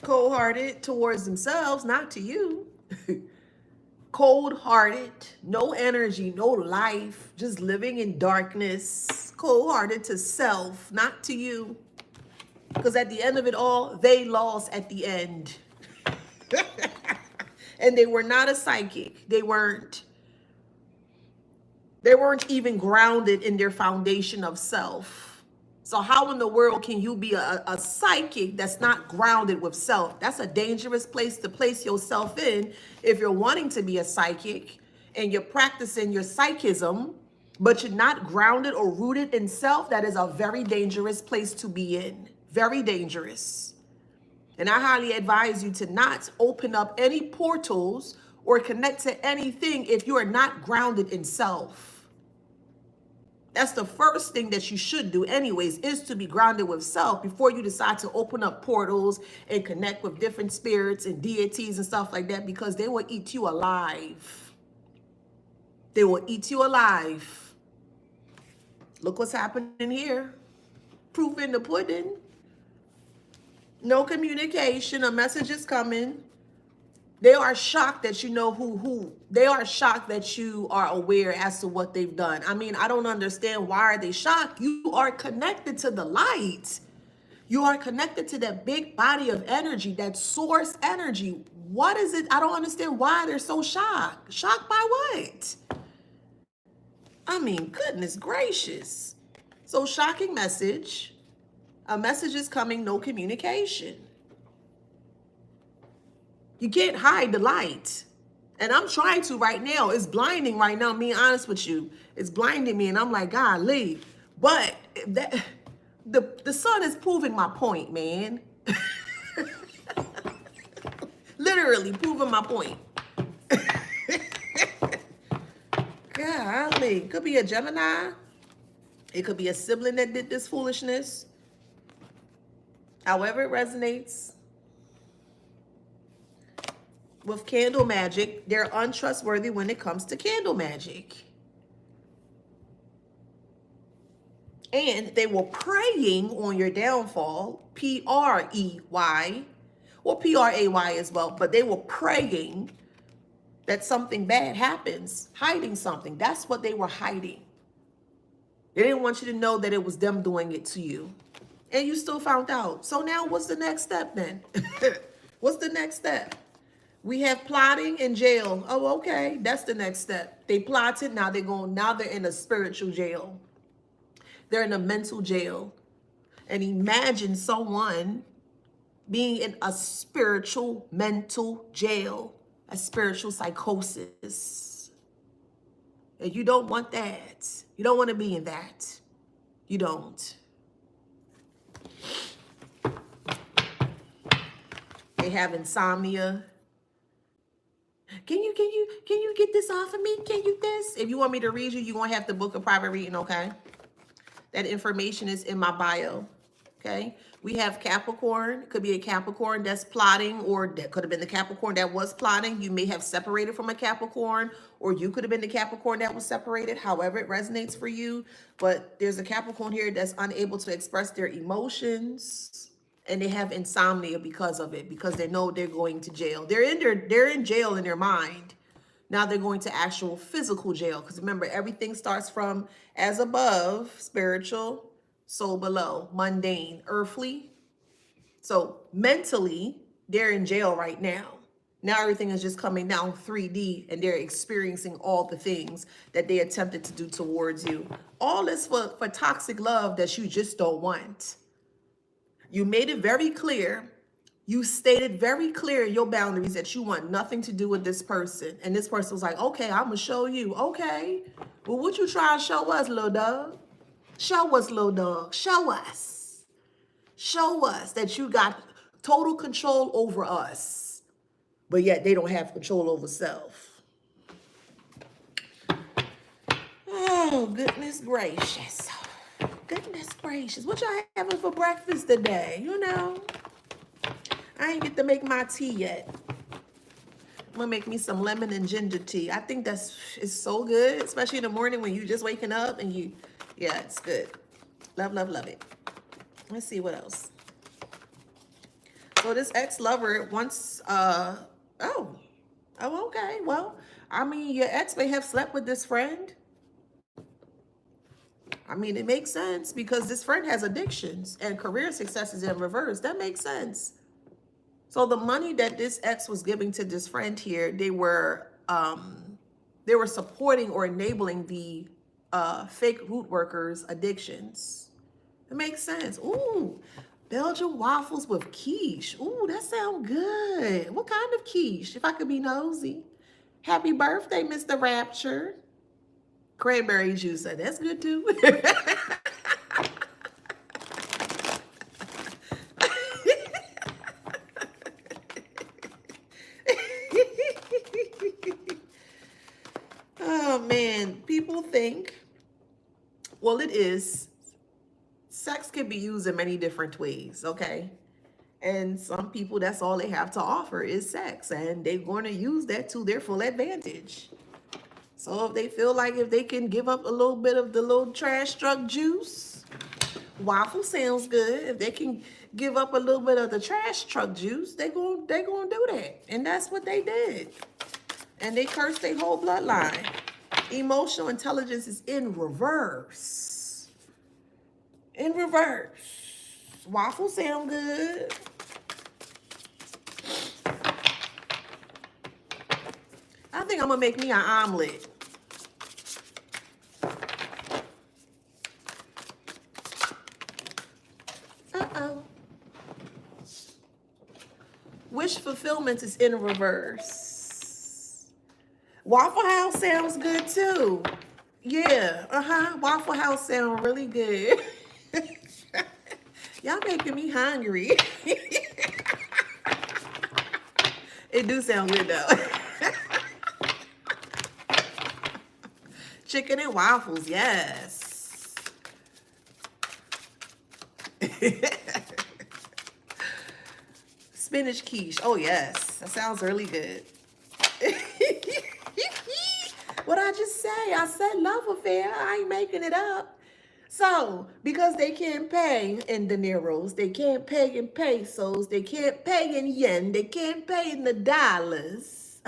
Cold-hearted towards themselves, not to you. Cold-hearted, no energy, no life, just living in darkness. Cold-hearted to self, not to you. Because at the end of it all, they lost at the end. And they were not a psychic. They weren't even grounded in their foundation of self. So how in the world can you be a psychic that's not grounded with self? That's a dangerous place to place yourself in if you're wanting to be a psychic and you're practicing your psychism, but you're not grounded or rooted in self. That is a very dangerous place to be in. Very dangerous. And I highly advise you to not open up any portals or connect to anything if you are not grounded in self. That's the first thing that you should do anyways, is to be grounded with self before you decide to open up portals and connect with different spirits and deities and stuff like that, because they will eat you alive. They will eat you alive. Look what's happening here. Proof in the pudding. No communication. A message is coming. They are shocked that you know who. They are shocked that you are aware as to what they've done. I mean, I don't understand. Why are they shocked? You are connected to the light. You are connected to that big body of energy, that source energy. What is it? I don't understand why they're so shocked. Shocked by what? I mean, goodness gracious. So shocking message. A message is coming, no communication. You can't hide the light. And I'm trying to right now. It's blinding right now, being honest with you. It's blinding me, and I'm like, golly. But the sun is proving my point, man. Literally proving my point. Golly. Could be a Gemini. It could be a sibling that did this foolishness. However it resonates. With candle magic, they're untrustworthy when it comes to candle magic. And they were preying on your downfall, P-R-E-Y, or P-R-A-Y as well, but they were praying that something bad happens, hiding something. That's what they were hiding. They didn't want you to know that it was them doing it to you. And you still found out. So now what's the next step then? What's the next step? We have plotting in jail. Oh, okay. That's the next step. They plotted. Now they're in a spiritual jail. They're in a mental jail. And imagine someone being in a spiritual mental jail, a spiritual psychosis. And you don't want that. You don't want to be in that. You don't. They have insomnia. Can you get this off of me? Can you this? If you want me to read you, you're going to have to book a private reading, okay? That information is in my bio, okay? We have Capricorn. It could be a Capricorn that's plotting, or that could have been the Capricorn that was plotting. You may have separated from a Capricorn, or you could have been the Capricorn that was separated, however it resonates for you. But there's a Capricorn here that's unable to express their emotions. And they have insomnia because of it, because they know they're going to jail. They're in jail in their mind. Now they're going to actual physical jail. Because remember, everything starts from as above, spiritual, so below, mundane, earthly. So mentally, they're in jail right now. Now everything is just coming down 3D, and they're experiencing all the things that they attempted to do towards you. All this for toxic love that you just don't want. You made it very clear. You stated very clear your boundaries that you want nothing to do with this person. And this person was like, okay, I'm going to show you. Okay. Well, what you trying to show us, little dog? Show us, little dog. Show us. Show us that you got total control over us. But yet they don't have control over self. Oh, goodness gracious. Goodness gracious. What y'all having for breakfast today? You know, I ain't get to make my tea yet. I'm gonna make me some lemon and ginger tea. I think it's so good, especially in the morning when you just waking up and yeah, it's good. Love, love, love it. Let's see what else. So this ex-lover wants, okay. Well, I mean, your ex may have slept with this friend. I mean, it makes sense because this friend has addictions and career success is in reverse. That makes sense. So the money that this ex was giving to this friend here, they were supporting or enabling the fake root workers' addictions. It makes sense. Ooh, Belgian waffles with quiche. Ooh, that sounds good. What kind of quiche? If I could be nosy. Happy birthday, Mr. Rapture. Cranberry juice. That's good too. Oh man, people think, well, it is. Sex can be used in many different ways, okay? And some people, that's all they have to offer is sex, and they're going to use that to their full advantage. So if they feel like if they can give up a little bit of the little trash truck juice, waffle sounds good. If they can give up a little bit of the trash truck juice, they gonna do that. And that's what they did. And they cursed their whole bloodline. Emotional intelligence is in reverse. In reverse. Waffle sound good. I think I'm gonna make me an omelet. Uh-oh. Wish fulfillment is in reverse. Waffle House sounds good too. Yeah, Waffle House sound really good. Y'all making me hungry. It do sound good though. Chicken and waffles, yes. Spinach quiche, oh yes. That sounds really good. What I just say? I said love affair. I ain't making it up. So, because they can't pay in dineros, they can't pay in pesos, they can't pay in yen, they can't pay in the dollars,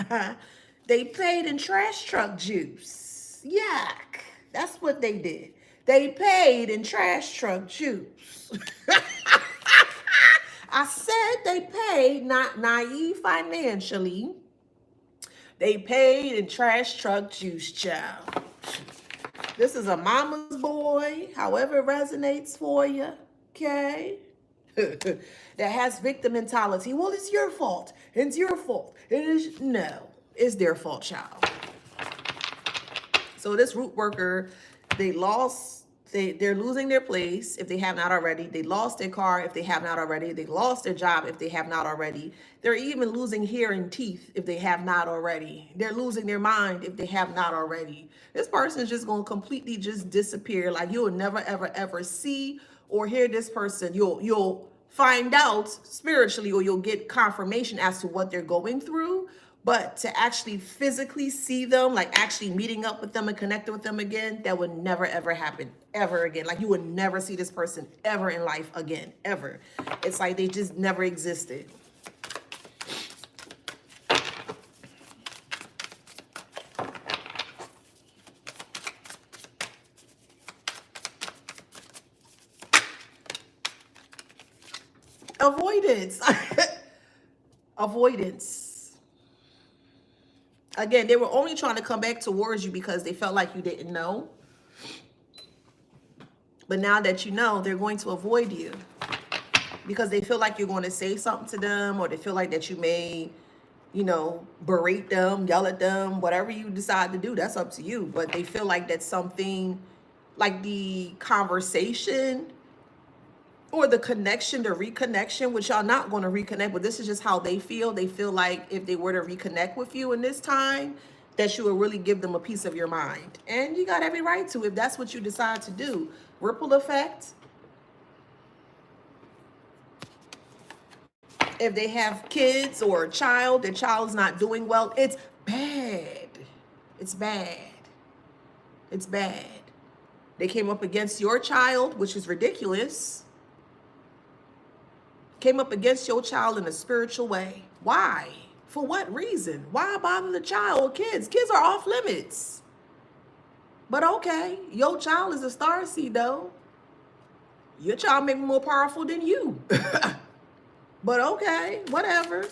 they paid in trash truck juice. Yuck. That's what they did. They paid in trash truck juice. I said they paid, not naive financially. They paid in trash truck juice, child. This is a mama's boy, however it resonates for you, okay? That has victim mentality. Well, it's your fault. It's your fault. It is, no, it's their fault, child. So this root worker, they're losing their place if they have not already. They lost their car if they have not already. They lost their job if they have not already. They're even losing hair and teeth if they have not already. They're losing their mind if they have not already. This person is just going to completely just disappear. Like you'll never, ever, ever see or hear this person. You'll find out spiritually or you'll get confirmation as to what they're going through. But to actually physically see them, like actually meeting up with them and connecting with them again, that would never, ever happen ever again. Like you would never see this person ever in life again, ever. It's like they just never existed. Avoidance. Avoidance. Again, they were only trying to come back towards you because they felt like you didn't know. But now that you know, they're going to avoid you because they feel like you're going to say something to them, or they feel like that you may, berate them, yell at them, whatever you decide to do, that's up to you. But they feel like that's something like the conversation or the connection, the reconnection, which y'all not going to reconnect, but this is just how they feel. They feel like if they were to reconnect with you in this time, that you will really give them a piece of your mind. And you got every right to if that's what you decide to do. Ripple effect. If they have kids or a child, their child is not doing well, it's bad. It's bad. It's bad. They came up against your child, which is ridiculous. Came up against your child in a spiritual way. Why? For what reason? Why bother the child or kids? Kids are off limits. But okay, your child is a starseed though. Your child may be more powerful than you. But okay, whatever.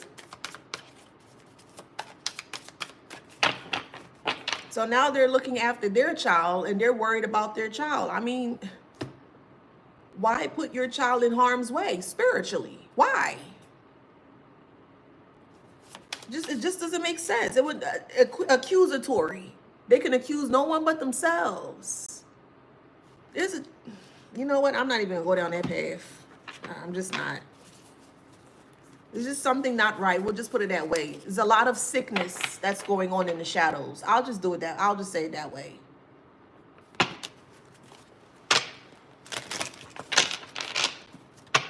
So now they're looking after their child and they're worried about their child. I mean, why put your child in harm's way spiritually? Why? It just doesn't make sense. It would accusatory. They can accuse no one but themselves. You know what? I'm not even gonna go down that path. I'm just not. There's just something not right. We'll just put it that way. There's a lot of sickness that's going on in the shadows. I'll just do it that. I'll just say it that way.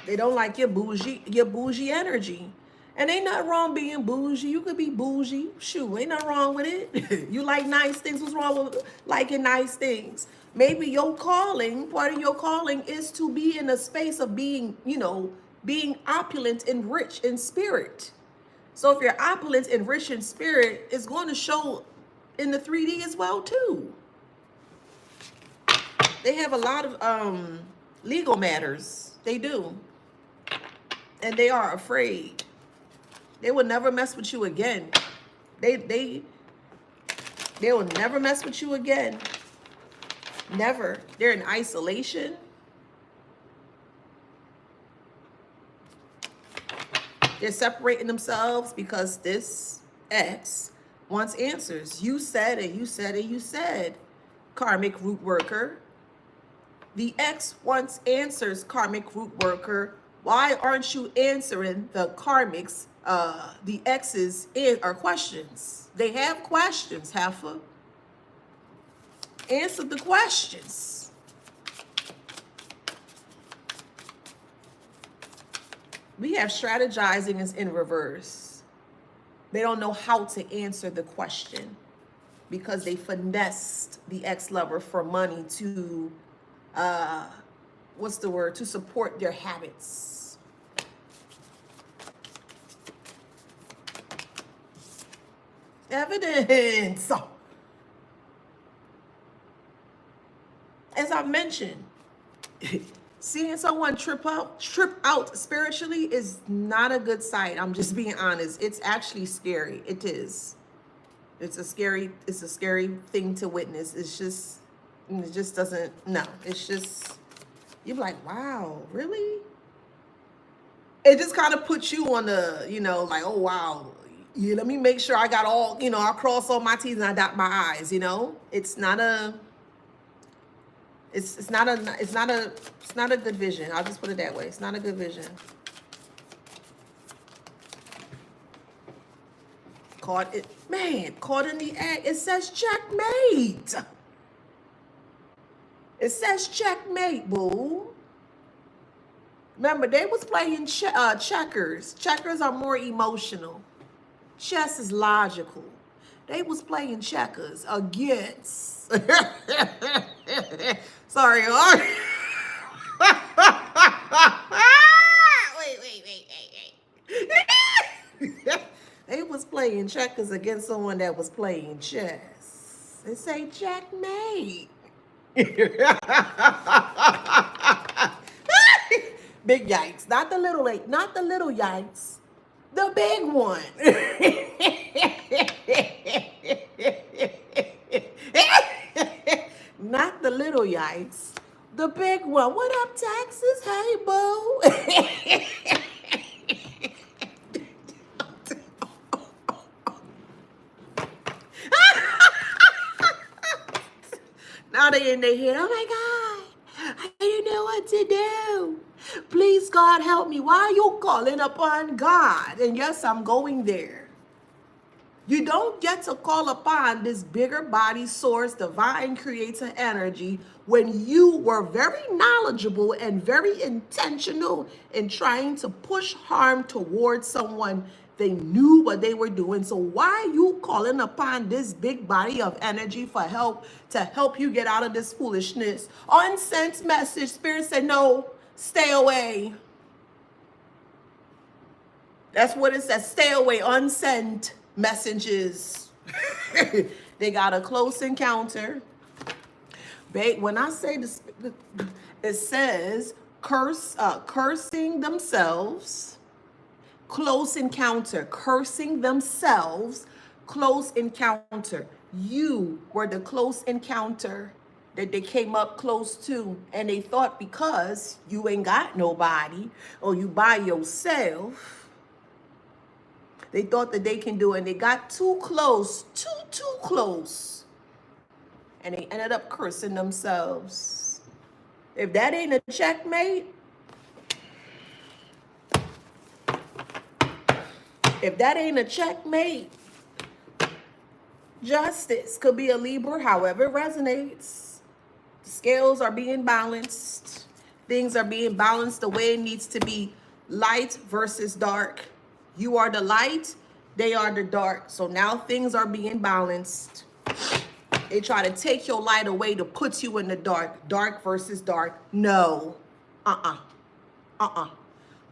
They don't like your bougie energy. And ain't nothing wrong being bougie. You could be bougie. Shoot, ain't nothing wrong with it. You like nice things. What's wrong with liking nice things? Maybe your calling, part of your calling is to be in a space of being, being opulent and rich in spirit. So if you're opulent and rich in spirit, it's going to show in the 3D as well too. They have a lot of legal matters. They do. And they are afraid. They will never mess with you again. They will never mess with you again. Never. They're in isolation. They're separating themselves because this ex wants answers. You said and you said and you said, Karmic root worker. The ex wants answers, Karmic root worker. Why aren't you answering the karmics, the exes are questions? They have questions, Heifer. Answer the questions. We have strategizing is in reverse. They don't know how to answer the question because they finessed the ex-lover for money to, to support their habits. Evidence. As I mentioned, seeing someone trip out spiritually is not a good sight. I'm just being honest. It's actually scary. It is. It's a scary thing to witness. It just doesn't, no. It's just, you're like, wow, really? It just kind of puts you on the, like, oh, wow. Yeah, let me make sure I got all, I cross all my T's and I dot my I's, It's not a good vision. I'll just put it that way. It's not a good vision. Caught in the act. It says checkmate. It says checkmate, boo. Remember, they was playing checkers. Checkers are more emotional. Chess is logical. They was playing checkers against. Sorry. Wait. They was playing checkers against someone that was playing chess. It say checkmate. Big yikes. Not the little yikes. The big one. Not the little yikes. The big one. What up, Texas? Hey, boo. Now they in their head. Oh my God. I didn't know what to do. Please, God, help me. Why are you calling upon God? And yes, I'm going there. You don't get to call upon this bigger body source, divine creator energy, when you were very knowledgeable and very intentional in trying to push harm towards someone. They knew what they were doing. So why are you calling upon this big body of energy for help, to help you get out of this foolishness? Unsent message. Spirit said, no, stay away. That's what it says. Stay away. Unsent messages. They got a close encounter. When I say this, it says cursing themselves. Close encounter. Cursing themselves. Close encounter. You were the close encounter that they came up close to, and they thought because you ain't got nobody or you by yourself, they thought that they can do it, and they got too close, too close, and they ended up cursing themselves. If that ain't a checkmate, justice could be a Libra, however it resonates. The scales are being balanced. Things are being balanced the way it needs to be. Light versus dark. You are the light, they are the dark. So now things are being balanced. They try to take your light away to put you in the dark. Dark versus dark. No.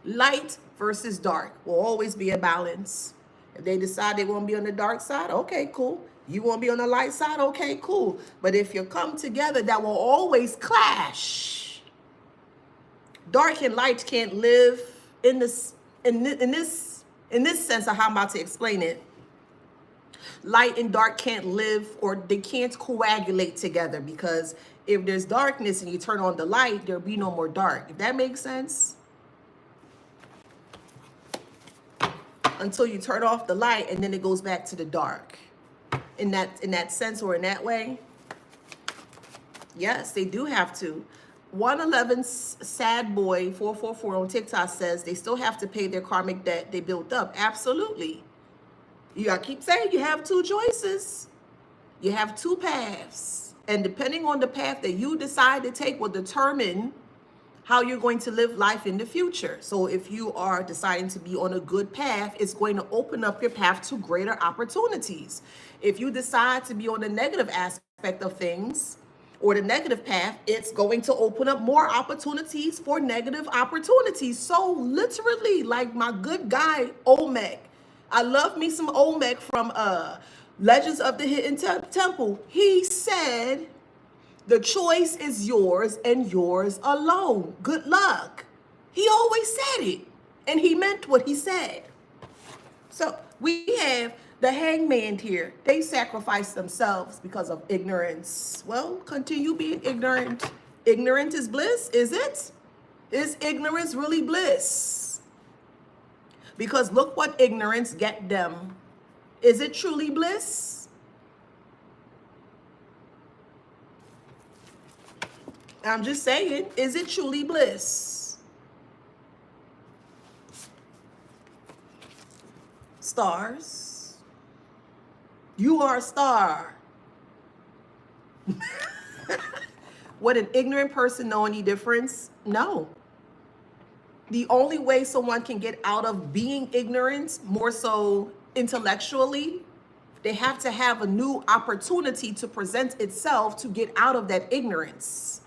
Light versus dark will always be a balance. If they decide they want to be on the dark side, okay, cool. You want to be on the light side, okay, cool. But if you come together, that will always clash. Dark and light can't live in this sense of how I'm about to explain it. Light and dark can't live, or they can't coagulate together, because if there's darkness and you turn on the light, there'll be no more dark. If that makes sense. Until you turn off the light, and then it goes back to the dark. In that sense, or in that way. Yes, they do have to. 111 Sad Boy 444 on TikTok says they still have to pay their karmic debt they built up. Absolutely. I keep saying you have two choices. You have two paths. And depending on the path that you decide to take will determine how you're going to live life in the future. So if you are deciding to be on a good path, it's going to open up your path to greater opportunities. If you decide to be on the negative aspect of things, or the negative path, it's going to open up more opportunities for negative opportunities. So literally, like my good guy, Olmec. I love me some Olmec from Legends of the Hidden Temple. He said, the choice is yours and yours alone. Good luck. He always said it, and he meant what he said. So we have the hangman here. They sacrifice themselves because of ignorance. Well, continue being ignorant. Ignorant is bliss, is it? Is ignorance really bliss? Because look what ignorance get them. Is it truly bliss? I'm just saying, is it truly bliss? Stars. You are a star. Would an ignorant person know any difference? No. The only way someone can get out of being ignorant, more so intellectually, they have to have a new opportunity to present itself to get out of that ignorance.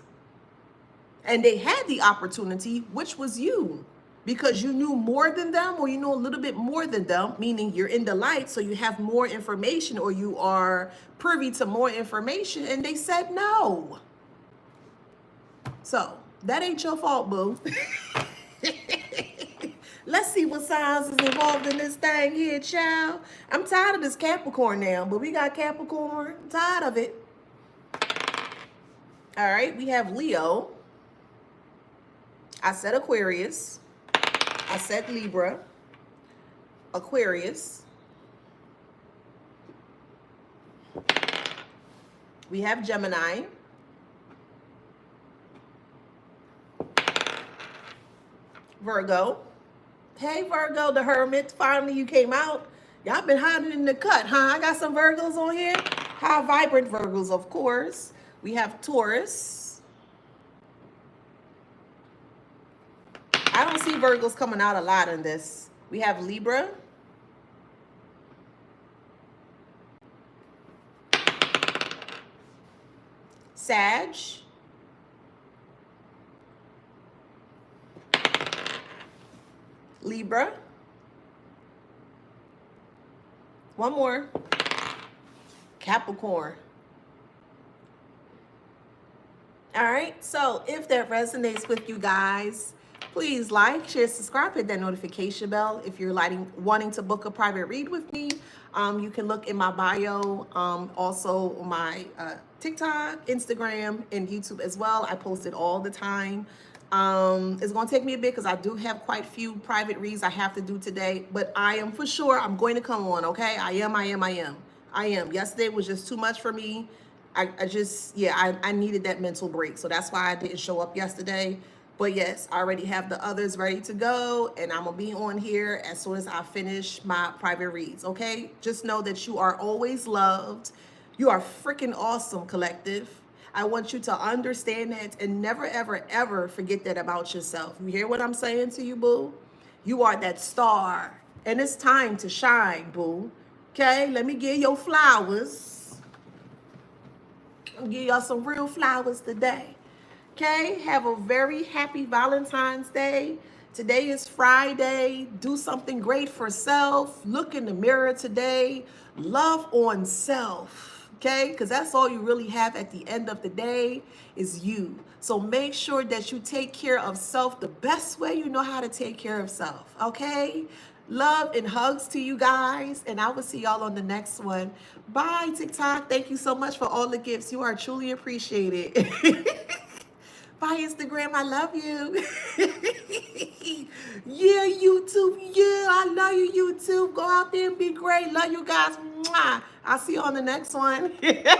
And they had the opportunity, which was you, because you knew more than them, or you know a little bit more than them, meaning you're in the light, so you have more information, or you are privy to more information, and they said no. So that ain't your fault, boo. Let's see what signs is involved in this thing here, child. I'm tired of this Capricorn now, but we got Capricorn. I'm tired of it. All right, we have Leo. I said Aquarius. I said Libra. Aquarius. We have Gemini. Virgo. Hey, Virgo, the Hermit. Finally, you came out. Y'all been hiding in the cut, huh? I got some Virgos on here. High vibrant Virgos, of course. We have Taurus. I don't see Virgos coming out a lot in this. We have Libra. Sag. Libra. One more. Capricorn. All right, so if that resonates with you guys, please like, share, subscribe, hit that notification bell. If you're wanting to book a private read with me, you can look in my bio, also my TikTok, Instagram, and YouTube as well. I post it all the time. It's going to take me a bit because I do have quite a few private reads I have to do today, but I am for sure I'm going to come on, okay? I am. Yesterday was just too much for me. I needed that mental break. So that's why I didn't show up yesterday. But yes, I already have the others ready to go. And I'm going to be on here as soon as I finish my private reads, okay? Just know that you are always loved. You are freaking awesome, collective. I want you to understand that and never, ever, ever forget that about yourself. You hear what I'm saying to you, boo? You are that star. And it's time to shine, boo. Okay? Let me give your flowers. I'll give y'all some real flowers today. Okay? Have a very happy Valentine's Day. Today is Friday. Do something great for self. Look in the mirror today. Love on self. Okay? Because that's all you really have at the end of the day is you. So make sure that you take care of self the best way you know how to take care of self. Okay? Love and hugs to you guys. And I will see y'all on the next one. Bye, TikTok. Thank you so much for all the gifts. You are truly appreciated. Bye, Instagram. I love you. Yeah, YouTube. Yeah, I love you, YouTube. Go out there and be great. Love you guys. Mwah. I'll see you on the next one.